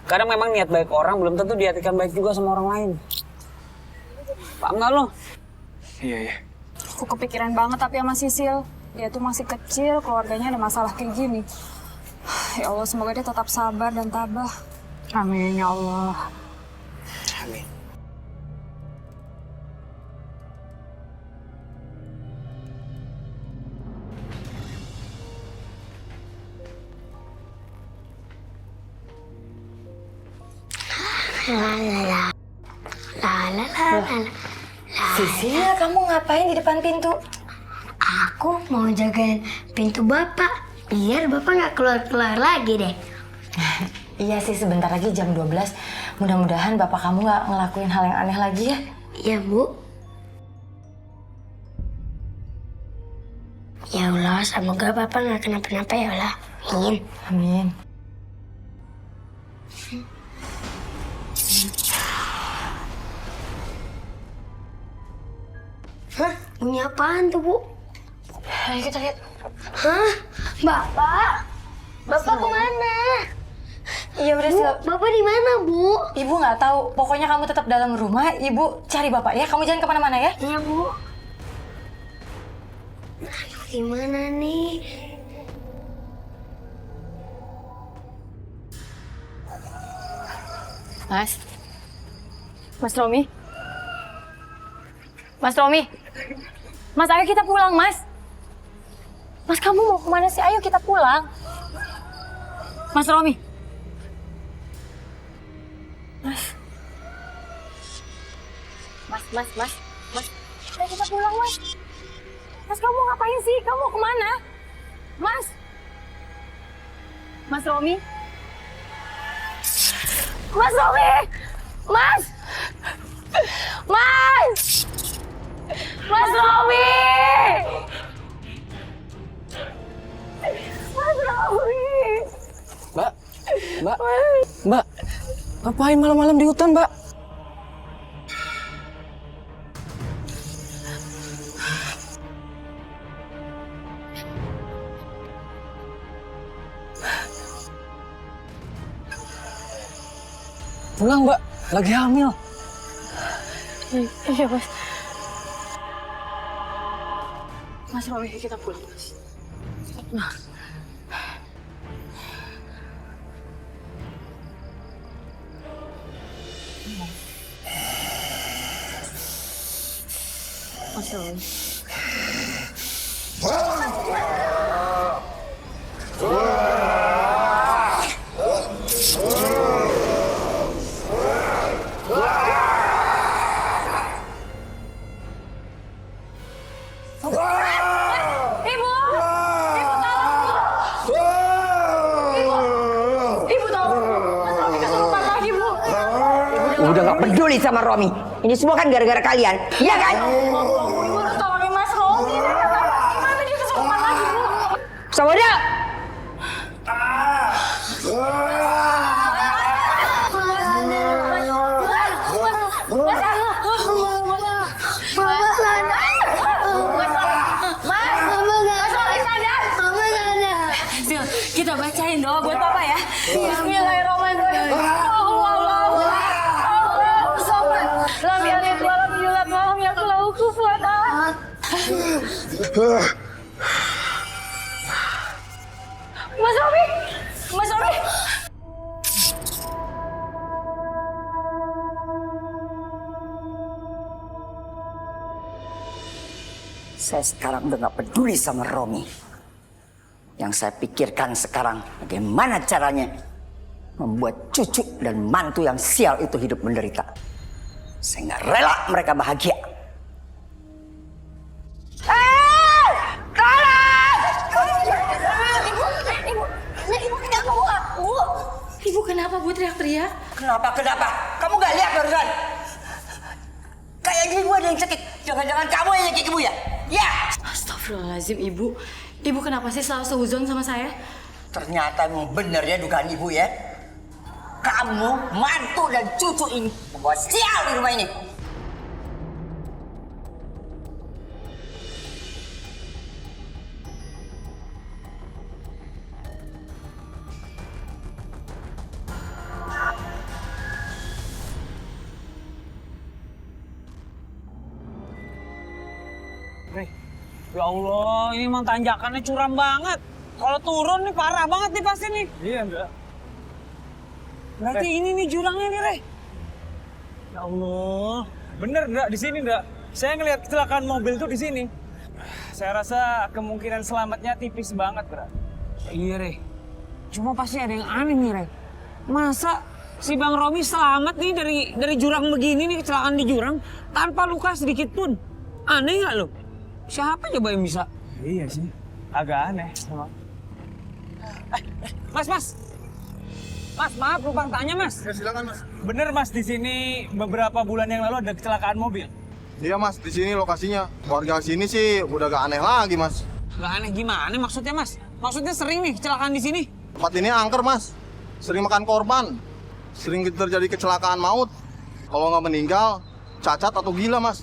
Kadang memang niat baik orang belum tentu dihatikan baik juga sama orang lain. Paham nggak lo? Iya. Aku kepikiran banget tapi sama Sisil. Dia tuh masih kecil, keluarganya ada masalah kayak gini. Ya Allah, semoga dia tetap sabar dan tabah. Amin ya Allah. Amin. Sisil, kamu ngapain di depan pintu? Aku mau jagain pintu Bapak, biar Bapak nggak keluar-keluar lagi deh. Iya sih, sebentar lagi jam 12. Mudah-mudahan Bapak kamu nggak ngelakuin hal yang aneh lagi ya. Iya, Bu. Ya Allah, semoga Bapak nggak kenapa-napa ya Allah. Amin. Amin. Hah? Bunyi apaan tuh, Bu? Ayo kita lihat. Hah? Bapak? Bapak kemana? Iya udah sih. Bapak di mana, Bu? Ibu nggak tahu. Pokoknya kamu tetap dalam rumah. Ibu cari Bapak ya. Kamu jangan kemana-mana ya. Iya, Bu. Aduh, gimana nih? Mas Romi. Mas Romi. Mas, ayo kita pulang, Mas. Mas, kamu mau kemana sih? Ayo kita pulang. Mas Romi. Mas. Ayo kita pulang, Mas. Mas, kamu ngapain sih? Kamu mau kemana? Mas. Mas Romi. Mas Romi. Mas. Mas Romi. Mas Romi. Mbak, ngapain malam-malam di hutan, Mbak? Pulang, Mbak. Lagi hamil. Iya, Mas. Mas Romi, kita pulang, Mas. Nah. Mas Romi. Udah gak peduli sama Romi. Ini semua kan gara-gara kalian, iya kan? Ibu tolongin Mas Romi. Gimana dia kesurupan lagi, Bu? Saudara! Kita bacain doa buat Papa ya. Bismillahirrahmanirrahim. Lam yalid wa lam yulad wa lam yakul lahu kufuwan ahad. Mas Romi. Saya sekarang udah gak peduli sama Romi. Yang saya pikirkan sekarang bagaimana caranya membuat cucu dan mantu yang sial itu hidup menderita. Saya nggak rela mereka bahagia. Ibu kenapa, Bu, teriak-teriak? Kenapa? Kamu nggak lihat barusan? Kayak ibu ada yang cekik. Jangan-jangan kamu yang cekik ibu ya? Ya! Astagfirullahaladzim, Ibu. Ibu kenapa sih selalu seuzon sama saya? Ternyata memang benar ya dugaan ibu ya. Kamu, mantu dan cucu ini membawa sial di rumah ini. Ya Allah, ini emang tanjakannya curam banget. Kalau turun nih parah banget nih pasti nih. Iya, enggak. Berarti ini nih jurangnya nih, Rey. Ya Allah. Bener, enggak? Di sini, enggak? Saya ngelihat kecelakaan mobil tuh di sini. Saya rasa kemungkinan selamatnya tipis banget, Bra. Iya, Rey. Cuma pasti ada yang aneh nih, Rey. Masa Si Bang Romi selamat nih dari jurang begini nih, kecelakaan di jurang tanpa luka sedikit pun. Aneh nggak lo? Siapa coba yang bisa? Iya sih, agak aneh. Mas, maaf lupa tanya mas. Ya, silakan mas. Bener mas, di sini beberapa bulan yang lalu ada kecelakaan mobil. Iya mas, di sini lokasinya. Warga sini sih udah gak aneh lagi mas. Gak aneh gimana maksudnya mas? Maksudnya sering nih kecelakaan di sini? Tempat ini angker mas, sering makan korban, sering terjadi kecelakaan maut. Kalau nggak meninggal, cacat atau gila mas.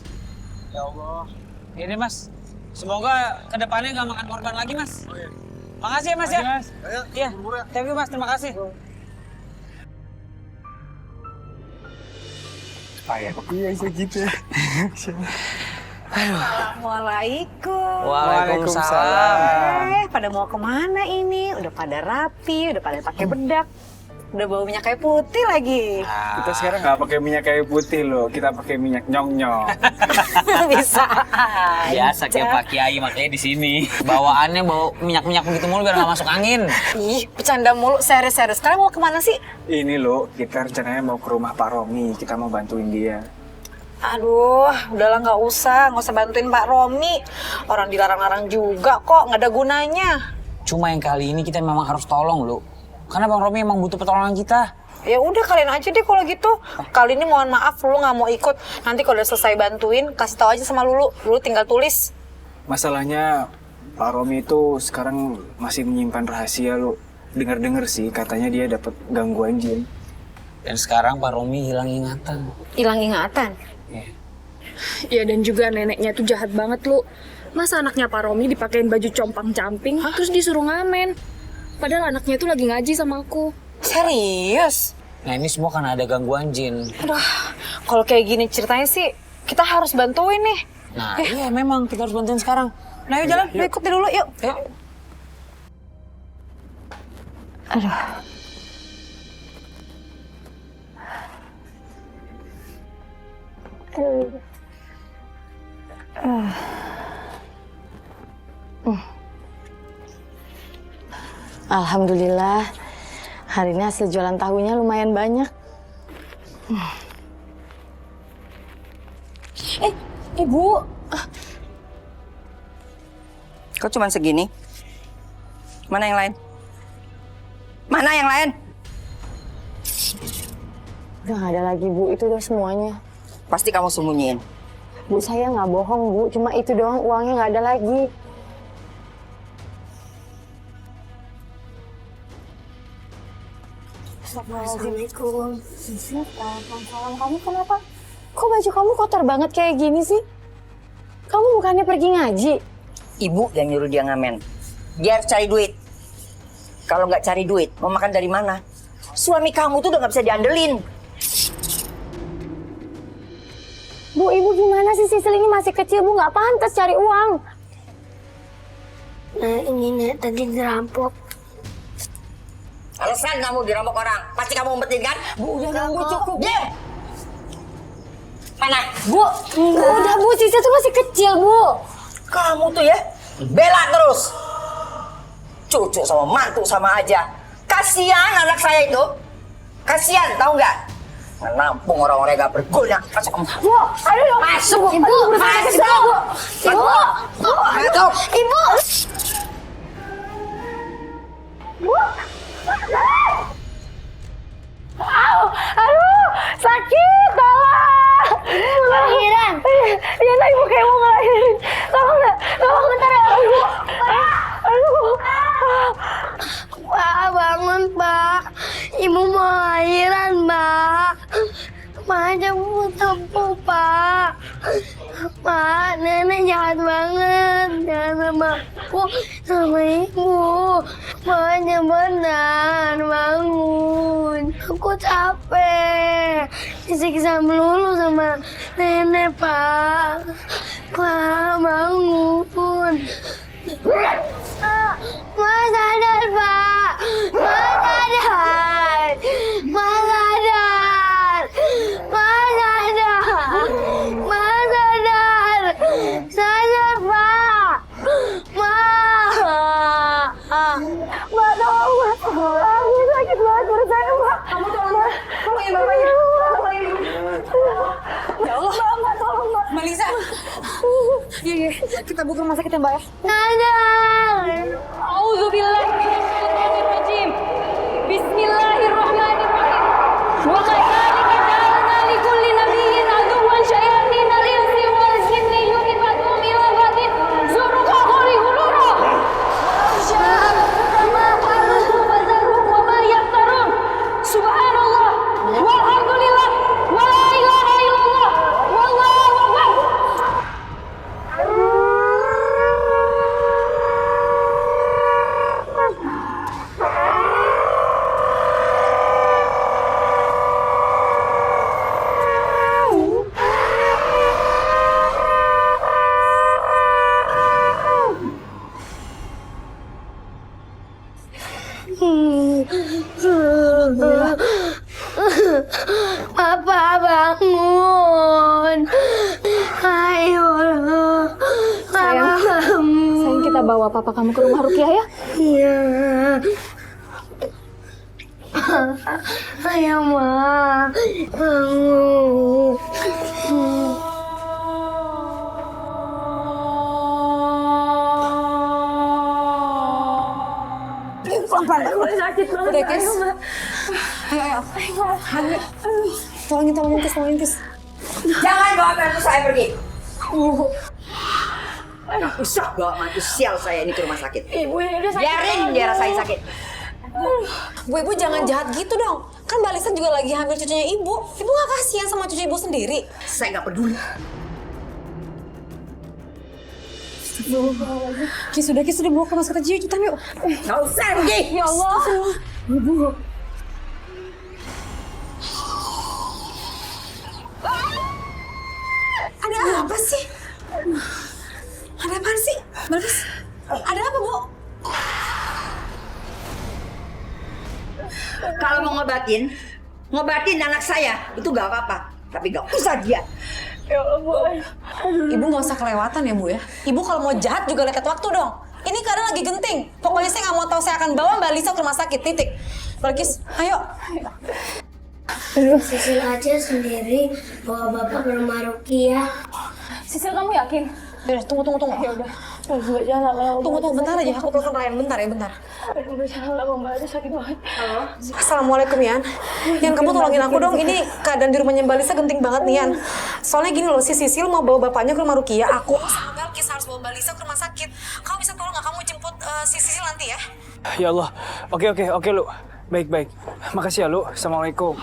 Ya Allah. Ya deh mas, semoga kedepannya nggak makan korban lagi mas. Oh, iya. Makasih ya mas ya. Iya, thank you mas, terima kasih. Iya sih gitu ya. Assalamualaikum. Waalaikumsalam. Pada mau kemana ini? Udah pada rapi, udah pada pakai bedak. Udah bau minyak kayu putih lagi. Kita sekarang nggak pakai minyak kayu putih loh, kita pakai minyak nyong-nyong. Bisa. Biasa kayak Pak Kiai makanya di sini. Bawaannya bau minyak-minyak begitu mulu biar nggak masuk angin. Ih, bercanda mulu, serius-serius. Sekarang mau kemana sih? Ini loh, kita rencananya mau ke rumah Pak Romi, kita mau bantuin dia. Aduh, udahlah nggak usah bantuin Pak Romi. Orang dilarang-larang juga kok, nggak ada gunanya. Cuma yang kali ini kita memang harus tolong lo. Karena Bang Romi emang butuh pertolongan kita. Ya udah kalian aja deh kalau gitu. Kali ini mohon maaf Lulu nggak mau ikut. Nanti kalau udah selesai bantuin, kasih tahu aja sama Lulu. Lulu tinggal tulis. Masalahnya Pak Romi itu sekarang masih menyimpan rahasia lo. Dengar-dengar sih katanya dia dapat gangguan jin. Dan sekarang Pak Romi hilang ingatan. Hilang ingatan? Ya dan juga neneknya tuh jahat banget lu. Masa anaknya Pak Romi dipakein baju compang-camping terus disuruh ngamen. Padahal anaknya tuh lagi ngaji sama aku. Serius? Nah ini semua karena ada gangguan jin. Aduh, kalau kayak gini ceritanya sih kita harus bantuin nih. Nah iya memang kita harus bantuin sekarang. Nah yuk jalan, yuk ikutin dulu yuk. Aduh. Alhamdulillah, hari ini hasil jualan tahunya lumayan banyak. Ibu. Kok cuma segini? Mana yang lain? Mana yang lain? Udah nggak ada lagi, Bu. Itu udah semuanya. Pasti kamu sembunyiin. Bu, saya nggak bohong, Bu. Cuma itu doang, uangnya nggak ada lagi. Assalamualaikum. Waalaikumsalam. Kamu kenapa? Kok baju kamu kotor banget kayak gini sih? Kamu bukannya pergi ngaji? Ibu yang nyuruh dia ngamen. Dia harus cari duit. Kalau nggak cari duit, mau makan dari mana? Suami kamu tuh udah nggak bisa diandelin. Bu, Ibu gimana sih? Sisil ini masih kecil, Bu. Nggak pantas cari uang. Nah, ini Nek, tadi dirampok. Alasan kamu dirampok orang, pasti kamu umpetin kan? Bu, udah nunggu cukup. Diam! Mana? Bu, udah Bu, Sisil tuh masih kecil, Bu. Kamu tuh ya, bela terus. Cucu sama mantu sama aja. Kasihan anak saya itu. Kasihan, tahu nggak? Nampung orang-orang gak berguna. Masuk. Bu, ayo masuk. Ibu, masuk. Ibu, masuk. Ibu. Bu. Aduh, sakit, tolong. Lahiran. Iya, nah Ibu kayak mau ngelahirin. Tolong bentar ya, Ibu. Aduh. Pak, bangun, Pak. Ibu mau lahiran, Pak. Pak, jangan tempuh, Pak. Pak, nenek jahat banget. Jangan sama aku, sama ibu. Pak, benar, bangun. Aku capek. Disiksa melulu sama nenek, Pak. Pak, bangun. Mas sadar, Pak. Mas sadar. Mas sadar. Mas sadar. Mas sadar. Sadar, Pak. Mas. Mbak, tolong, Mas. Aku sakit banget perut saya, Pak. Kamu tolong, Kita buka rumah sakit ya, Mbak ya? Ada. Auzubillahi minasyaitonirrajim. Bismillahirrahmanirrahim. Wa kadzalika ja'alna likulli nabiyyin aduwwan syayatinal insi wal jinni yuhi ba'dhum ila ba'din zuruqa qawli hulura. Sya'ama qaluhu fazarhum wa ma yaftarun. Subhanallah. Walhamdulillah. Wa la ilaha illallah. Wallahu akbar. Papa bangun. Ayo. Sayang kita bawa papa kamu ke rumah Rukiah ya? Iya. Ayo, Ma. Bangun. Sakit banget. Udah, Kis. Ayo. Tolongin, Kis. Jangan bawa mantu saya pergi. Usah bawa mantu sial saya ini ke rumah sakit. Ibu, ini udah sakit. Biarin dia rasain sakit. Bu, jangan jahat gitu dong. Kan Mbak Lisa juga lagi hamil cucunya Ibu. Ibu gak kasihan sama cucu Ibu sendiri? Saya gak peduli. Kis, udah bawa ke rumah sakit aja, cepetan yuk. Gak usah, pergi. Ya Allah. Ibu. Ada apa sih? Ada apa sih? Bagus. Ada apa, Bu? Kalau mau ngobatin anak saya, itu gak apa-apa. Tapi gak usah dia. Ya Allah, Bu. Ibu gak usah kelewatan ya, Bu ya. Ibu kalau mau jahat juga lihat waktu dong. Ini keadaan lagi genting. Pokoknya saya nggak mau tahu, saya akan bawa Mbak Lisa ke rumah sakit, titik. Balkis, ayo. Sisil aja sendiri bawa bapak ke rumah Rukiah. Sisil, kamu yakin? Yaudah, tunggu. Ya udah. Jangan lama. Tunggu, bentar aja. Aku telepon Ryan, bentar. Aduh, jangan lama, Mbak. Aduh, sakit banget. Halo. Assalamualaikum, Yan. Yan, kamu tolongin aku dong. Ini keadaan di rumahnya Mbak Lisa genting banget nih, Yan. Soalnya gini loh, si Sisil mau bawa bapaknya ke rumah Rukiah. Aku sama Balkis harus bawa Mbak Lisa ke rumah sakit. Kamu bisa tolong nggak kamu jemput si Sisil nanti ya? Ya Allah. Oke, Lu. Baik. Makasih ya, Lu. Assalamualaikum.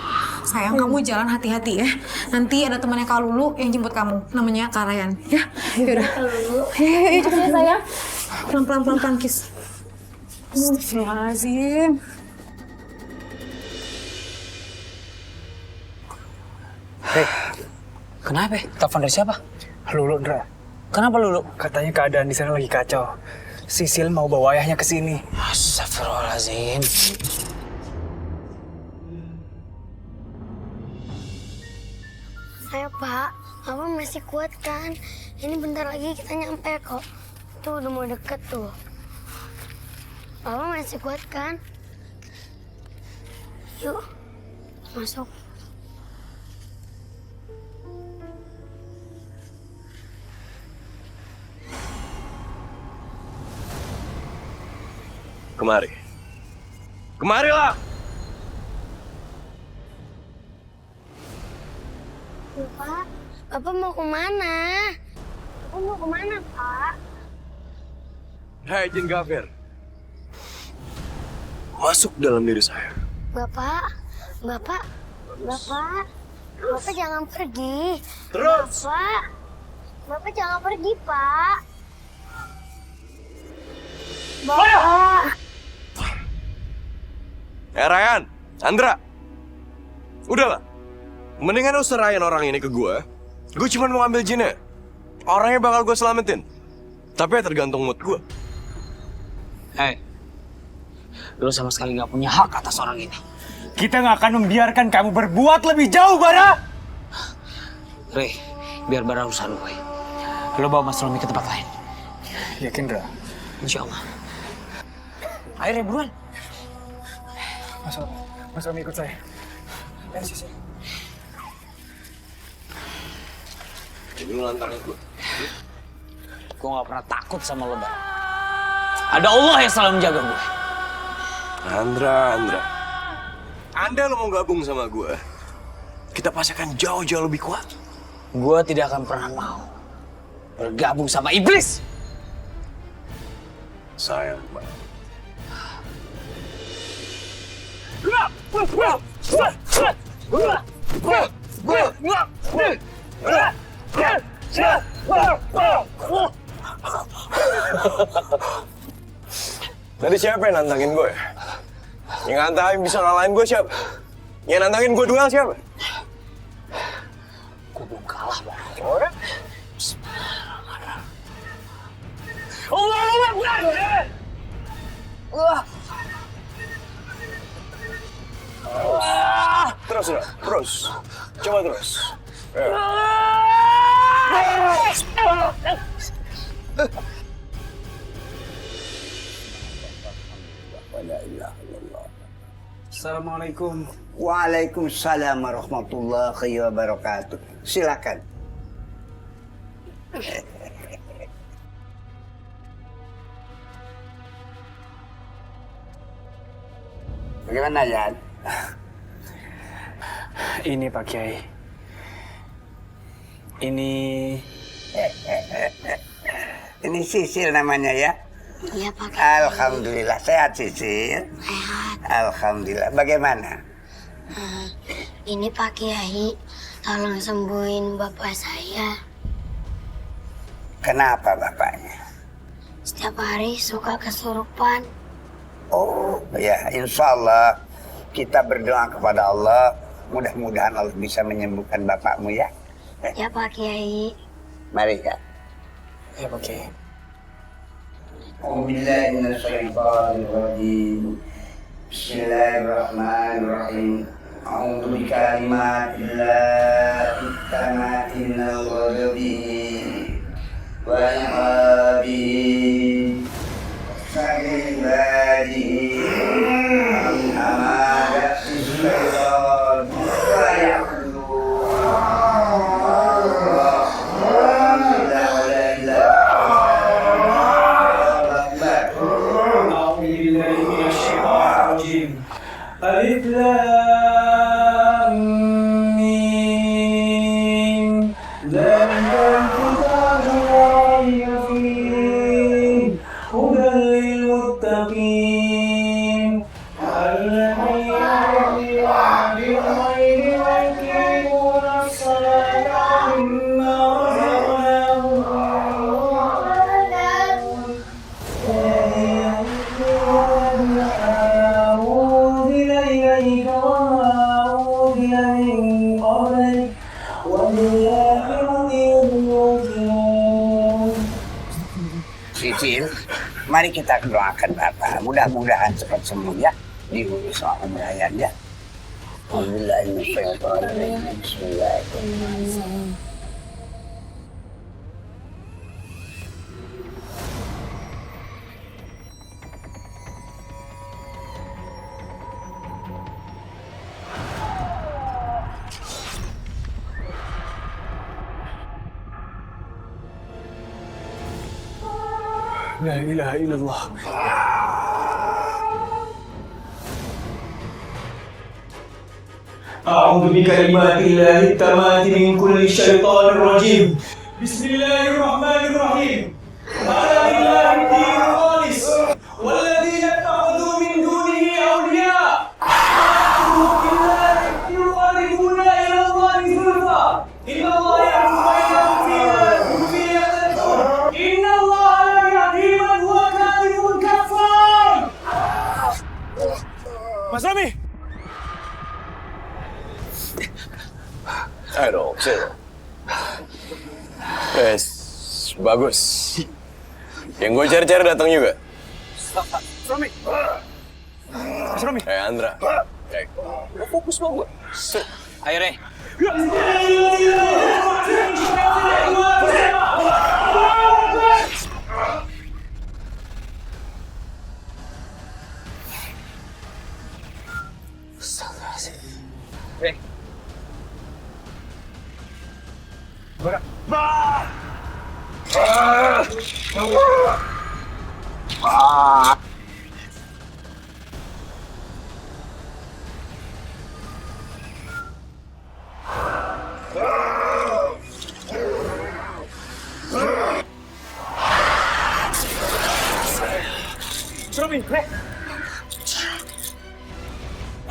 Sayang, kamu jalan hati-hati ya. Nanti ada temannya Kak Lulu yang jemput kamu. Namanya Kak Ryan. Ya? Yaudah. Yuk, cepet ya, sayang. Pelan-pelan, Kis. Astagfirullahaladzim. Hei, kenapa? Telepon dari siapa? Lulu, Ndra. Kenapa Lulu? Katanya keadaan di sana lagi kacau. Sisil mau bawa ayahnya ke sini. Astagfirullahaladzim. Ayo, Pak. Papa masih kuat kan? Ini bentar lagi kita nyampe kok. Tuh udah mau deket tuh. Papa masih kuat kan? Yuk, masuk. Kemarilah. Pak, Papa mau kemana? Papa mau kemana, Pak? Hai, Jin Gafir. Masuk dalam diri saya. Bapak jangan pergi. Terus. Bapak jangan pergi, Pak. Bapak. Ryan, Andra. Udahlah. Mendingan lu serahin orang ini ke gue. Gue cuma mau ambil jinnya. Orangnya bakal gue selamatin. Tapi ya tergantung mood gue. Hei, lu sama sekali nggak punya hak atas orang ini. Kita nggak akan membiarkan kamu berbuat lebih jauh, Bara. Rey, biar Bara urusan gue. Lo bawa Mas Romi ke tempat lain. Yakin, Dra? Insya Allah. Ayo, Rey, buruan. Mas Romi ikut saya. Ayo, Sisil. Jadi lu lantarin gue. Gue gak pernah takut sama lo, Bar. Ada Allah yang selalu menjaga gue. Andra. Andai lo mau gabung sama gue, kita pasti akan jauh-jauh lebih kuat. Gue tidak akan pernah mau bergabung sama iblis. Sayang banget. Tadi siapa yang nantangin gue? Yang nantangin bisa ngalahin gue siapa? Yang nantangin gue duel siapa? Gue belum kalah, Bang. Oh ya? Terus. Coba terus. Assalamualaikum. Waalaikumsalam warahmatullahi wabarakatuh. Silakan. Bagaimana, Yan? Ini Pak Kiai. Ini Sisil namanya ya? Iya, Pak Kiai. Alhamdulillah. Sehat, Sisil? Sehat. Alhamdulillah. Bagaimana? Ini Pak Kiai, tolong sembuhin bapak saya. Kenapa bapaknya? Setiap hari suka kesurupan. Oh, ya, insya Allah kita berdoa kepada Allah. Mudah-mudahan Allah bisa menyembuhkan bapakmu ya. Ya Pak Kiai. Mari ya. Ya Pak Kiai. Bismillahirrahmanirrahim. A'udzu bikalimatillah ittamatinna ghadabi wa iqabi sa'ibadi amhamadat syaitan wa yaqulu Alif Lam Mim. Zalikal kitabu la raiba fihi hudan lil muttaqin alladzina yu'minuna bil ghaibi wa yuqimuna as-salata wa mimma Sisil, mari kita doakan Bapak. Mudah-mudahan cepat sembuh ya. Diurus sama umrahan ya. Bismillahirrahmanirrahim. La ilaha illallah. A'udzu bikalimatillahi tammati min kulli syaitanir rajim. Bismillahirrahmanirrahim. Ala lillahi dinul khalis walladzina ittakhadhu min dunihi awliya. Yuqarribuna ila Allahi zulfa. Inna Allaha yahkumu bainahum fima hum fihi yakhtalifun. Inna Allaha la yahdi man huwa kadhibun kafar. Mas Rami. Aduh, Yes, bagus. Yang gue cari-cari datang juga. Romi. Mas Romi. Andra. Fokus sama gue. Ayo, Rey. Rey. Romi,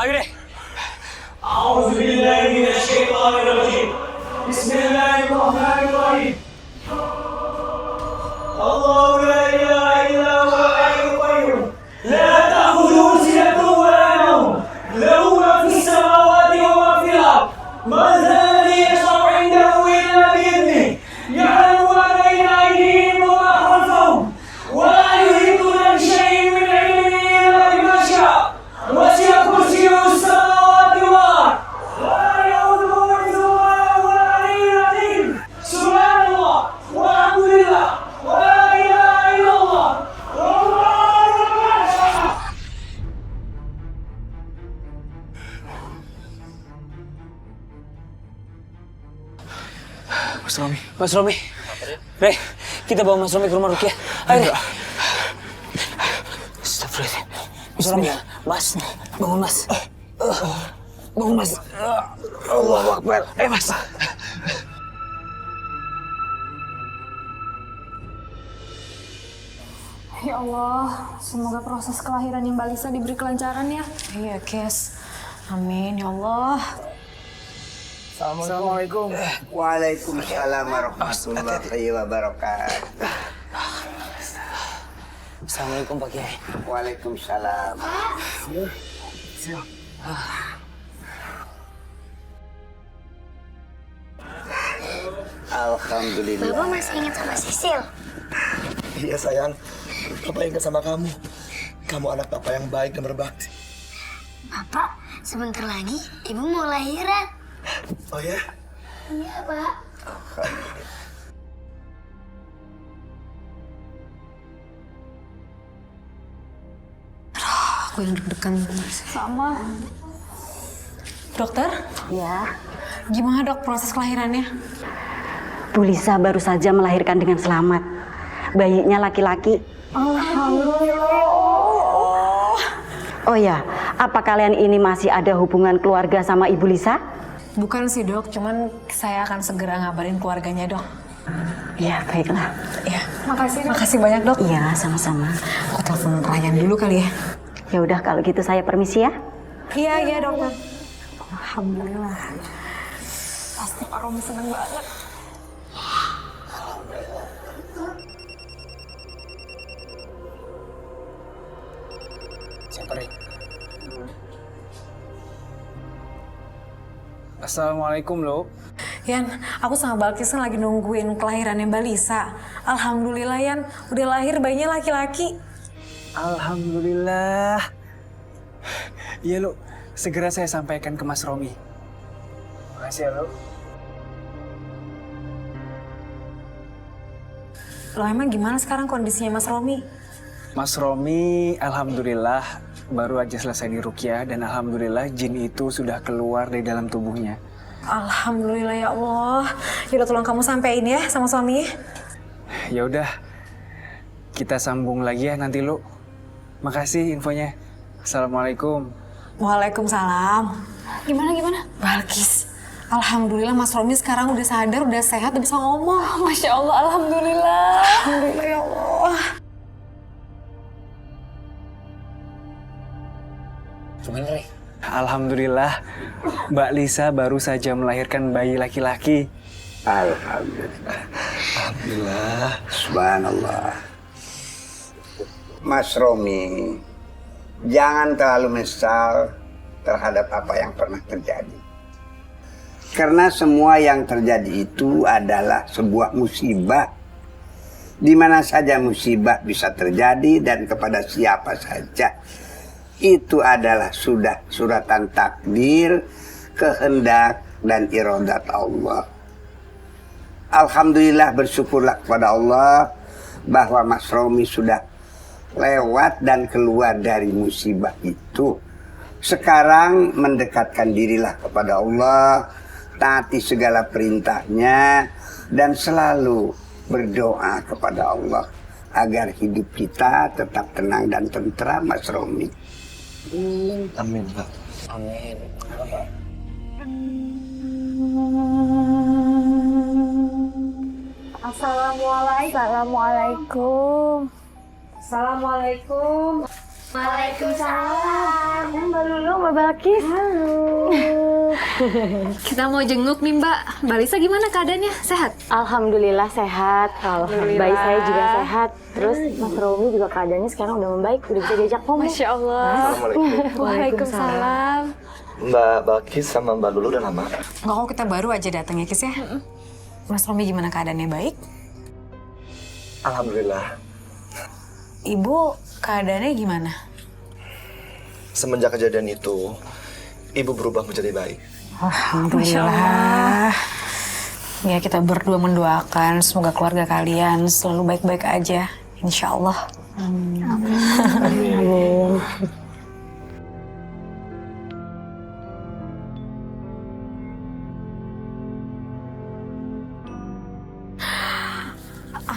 ayo deh. أعوذ بالله من الشيطان الرجيم بسم الله الرحمن الرحيم الله لا إله إلا هو الحي القيوم لا تأخذه سنة ولا نوم له ما في السماوات وما في الأرض من ذا الذي يشفع عنده إلا بإذنه يعلم ما بين أيديهم وما خلفهم ولا يحيطون بشيء من علمه إلا بما شاء وسع كرسيه السماوات والأرض ولا يؤوده حفظهما وهو العلي العظيم سبحان الله والحمد لله ولا إله إلا الله والله أكبر. Mas Romi. Re, kita bawa Mas Romi ke rumah Rukia. Ayo. Astagfirullah. Mas Romi, Mas, bangun Mas. Bangun Mas. Allahu Akbar. Mas. Ya Allah, semoga proses kelahiran yang Mbak Lisa diberi kelancaran ya. Iya, Kes. Amin, ya Allah. Assalamualaikum. Waalaikumsalam warahmatullahi wabarakatuh. Assalamualaikum Pak Kiai. Waalaikumsalam. Alhamdulillah. Bapak masih ingat sama Sisil? Iya sayang, Papa ingat sama kamu. Kamu anak Papa yang baik dan berbakti. Bapak, sebentar lagi Ibu mau lahiran. Oh ya? Iya, Pak. Aku yang deg-degan. Sama. Dokter? Ya, Gimana dok proses kelahirannya? Bu Lisa baru saja melahirkan dengan selamat. Bayinya laki-laki. Alhamdulillah. Oh ya, apa kalian ini masih ada hubungan keluarga sama Ibu Lisa? Bukan sih dok, cuman saya akan segera ngabarin keluarganya dok. Ya, baiklah. Ya, makasih. Makasih banyak dok. Iya, sama-sama. Aku telepon Ryan dulu kali ya. Ya udah kalau gitu saya permisi ya. Iya dokter. Alhamdulillah. Pasti Pak Romi seneng banget. Siapa, Ri? Assalamualaikum, Lo. Yan, aku sama Balkis kan lagi nungguin kelahirannya Mbak Lisa. Alhamdulillah Yan, udah lahir bayinya laki-laki. Alhamdulillah. Iya, Lo. Segera saya sampaikan ke Mas Romi. Makasih ya, Lo. Lo emang gimana sekarang kondisinya Mas Romi? Mas Romi, alhamdulillah baru aja selesai diruqyah dan alhamdulillah jin itu sudah keluar dari dalam tubuhnya. Alhamdulillah ya Allah. Yaudah tolong kamu sampein ya sama suami. Ya udah, kita sambung lagi ya nanti Lu. Makasih infonya. Assalamualaikum. Waalaikumsalam. Gimana? Balkis. Alhamdulillah Mas Romi sekarang udah sadar, udah sehat, udah bisa ngomong. Masya Allah, alhamdulillah. Alhamdulillah ya Allah. Gimana, Re? Alhamdulillah, Mbak Lisa baru saja melahirkan bayi laki-laki. Alhamdulillah. Alhamdulillah. Subhanallah. Mas Romi, jangan terlalu menyesal terhadap apa yang pernah terjadi. Karena semua yang terjadi itu adalah sebuah musibah. Di mana saja musibah bisa terjadi dan kepada siapa saja. Itu adalah sudah suratan takdir, kehendak, dan iradat Allah. Alhamdulillah bersyukurlah kepada Allah bahwa Mas Romi sudah lewat dan keluar dari musibah itu. Sekarang mendekatkan dirilah kepada Allah, taati segala perintahnya, dan selalu berdoa kepada Allah agar hidup kita tetap tenang dan tentram, Mas Romi. Amin, Pak. Amin. Assalamualaikum. Assalamualaikum. Waalaikumsalam. Mbak Lulu, Mbak Balkis. Halo. Kita mau jenguk nih Mbak. Mbak Lisa gimana keadaannya? Sehat? Alhamdulillah sehat. Alhamdulillah. Bayi saya juga sehat. Terus Mas Romi juga keadaannya sekarang udah membaik, udah bisa diajak ngomong. Masya Allah. Waalaikumsalam. Mbak Balkis sama Mbak Lulu udah lama? Nggak kok, kita baru aja datang ya, Kis ya. Mas Romi gimana keadaannya, baik? Alhamdulillah. Ibu keadaannya gimana? Semenjak kejadian itu, Ibu berubah menjadi baik. Alhamdulillah. Ya, kita berdua mendoakan semoga keluarga kalian selalu baik-baik aja. Insya Allah. Amin. Amin.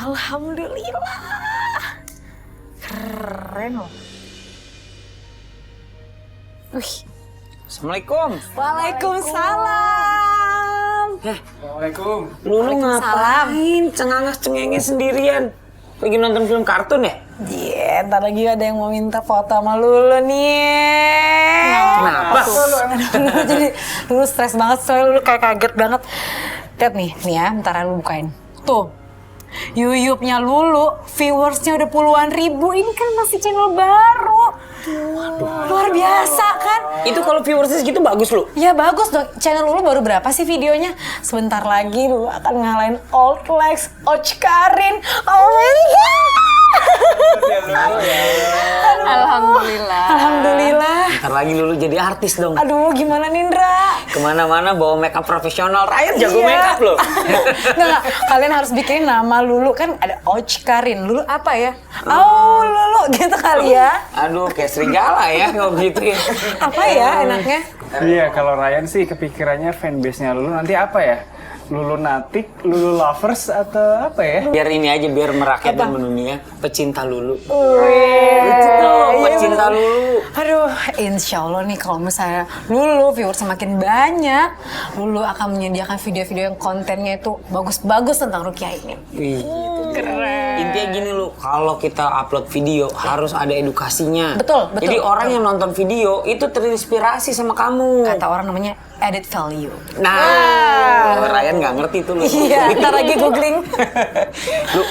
Alhamdulillah. Keren loh. Wih. Assalamualaikum. Waalaikumsalam. Waalaikum. Lulu ngapain cenganges-cengengnya sendirian? Lagi nonton film kartun ya? Iya, ntar lagi ada yang mau minta foto sama Lulu nih. Kenapa? Lulu jadi Lulu stres banget soalnya Lulu kayak kaget banget. Lihat nih ya, bentar Lulu bukain. Tuh, YouTube-nya Lulu, viewersnya udah puluhan ribu. Ini kan masih channel baru. Luar biasa kan? Itu kalau viewersnya segitu bagus lu? Ya bagus dong. Channel Lulu baru berapa sih videonya? Sebentar lagi Lulu akan ngalahin Old Lex, Och Karin. Oh my God! Alhamdulillah. Alhamdulillah. Ntar lagi Lulu jadi artis dong. Aduh, gimana Nindra? Kemana-mana bawa makeup profesional. Ryan jago Iya. makeup loh. Nggak, kalian harus bikin nama Lulu kan ada Och Karin. Lulu apa ya? Oh, Lulu gitu kali ya. Aduh, kayak serigala ya kalau gitu ya. Apa ya enaknya? Iya, kalau Ryan sih kepikirannya fanbase-nya Lulu nanti apa ya? Lulu Natik, Lulu Lovers, atau apa ya? Biar ini aja, biar merakyat dan mendunia. Pecinta Lulu. Itu tuh, pecinta Lulu. Aduh, insya Allah nih kalau misalnya Lulu viewers semakin banyak, Lulu akan menyediakan video-video yang kontennya itu bagus-bagus tentang Rukiah ini. Wih, keren. Intinya gini lu, kalau kita upload video harus ada edukasinya. Betul, betul. Jadi orang yang nonton video itu terinspirasi sama kamu. Kata orang namanya added value. Nah, Ryan nggak ngerti tuh lu. Iya, ntar lagi googling. Lu,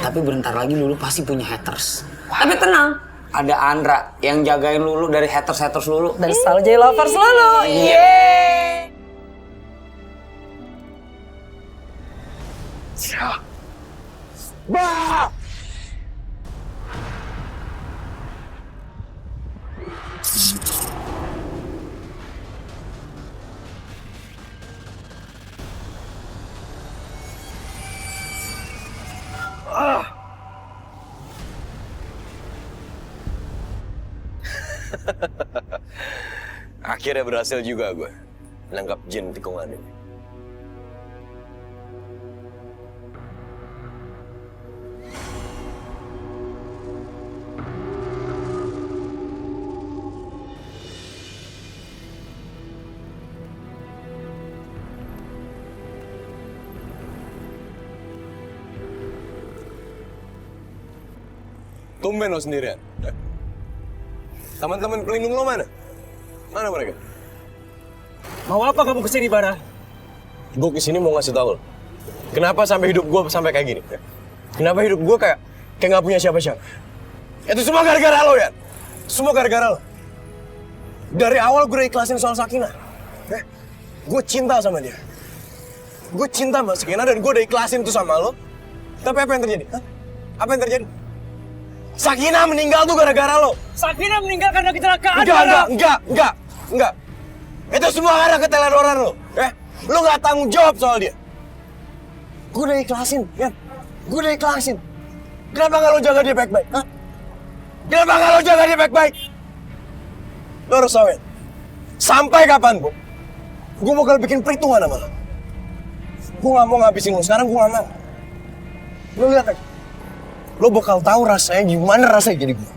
tapi bentar lagi Lulu pasti punya haters. Tapi tenang, ada Andra yang jagain Lulu dari haters-haters Lulu. Dan selalu jadi lovers Lulu. Yeay. Bah! Akhirnya berhasil juga gue nangkap jin tikungan ini. Tumben lo sendirian. Teman-teman pelindung lo mana? Mana mereka? Mau apa kamu kesini, Bara? Gue kesini mau ngasih tau lo. Kenapa sampai hidup gue sampai kayak gini? Kenapa hidup gue kayak nggak punya siapa-siapa? Itu semua gara-gara lo ya. Semua gara-gara lo. Dari awal gue udah ikhlasin soal Sakinah. Gue cinta sama dia. Gue cinta sama Sakinah dan gue udah ikhlasin tuh sama lo. Tapi apa yang terjadi? Apa yang terjadi? Sakinah meninggal tuh gara-gara lo. Sakinah meninggal karena kecelakaan. Enggak. Itu semua karena keteledoran lo. Lo nggak tanggung jawab soal dia. Gue udah ikhlasin, ya. Gue udah ikhlasin. Kenapa nggak lo jaga dia baik-baik? Kenapa nggak lo jaga dia baik-baik? Lo harus tahu ya. Sampai kapan, Bu? Gue bakal bikin perhitungan sama lo. Gue nggak mau ngabisin lo. Sekarang gue nggak mau. Lo lihat aja. Lo bakal tahu rasanya gimana rasanya jadi gue.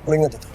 Lo ingat itu.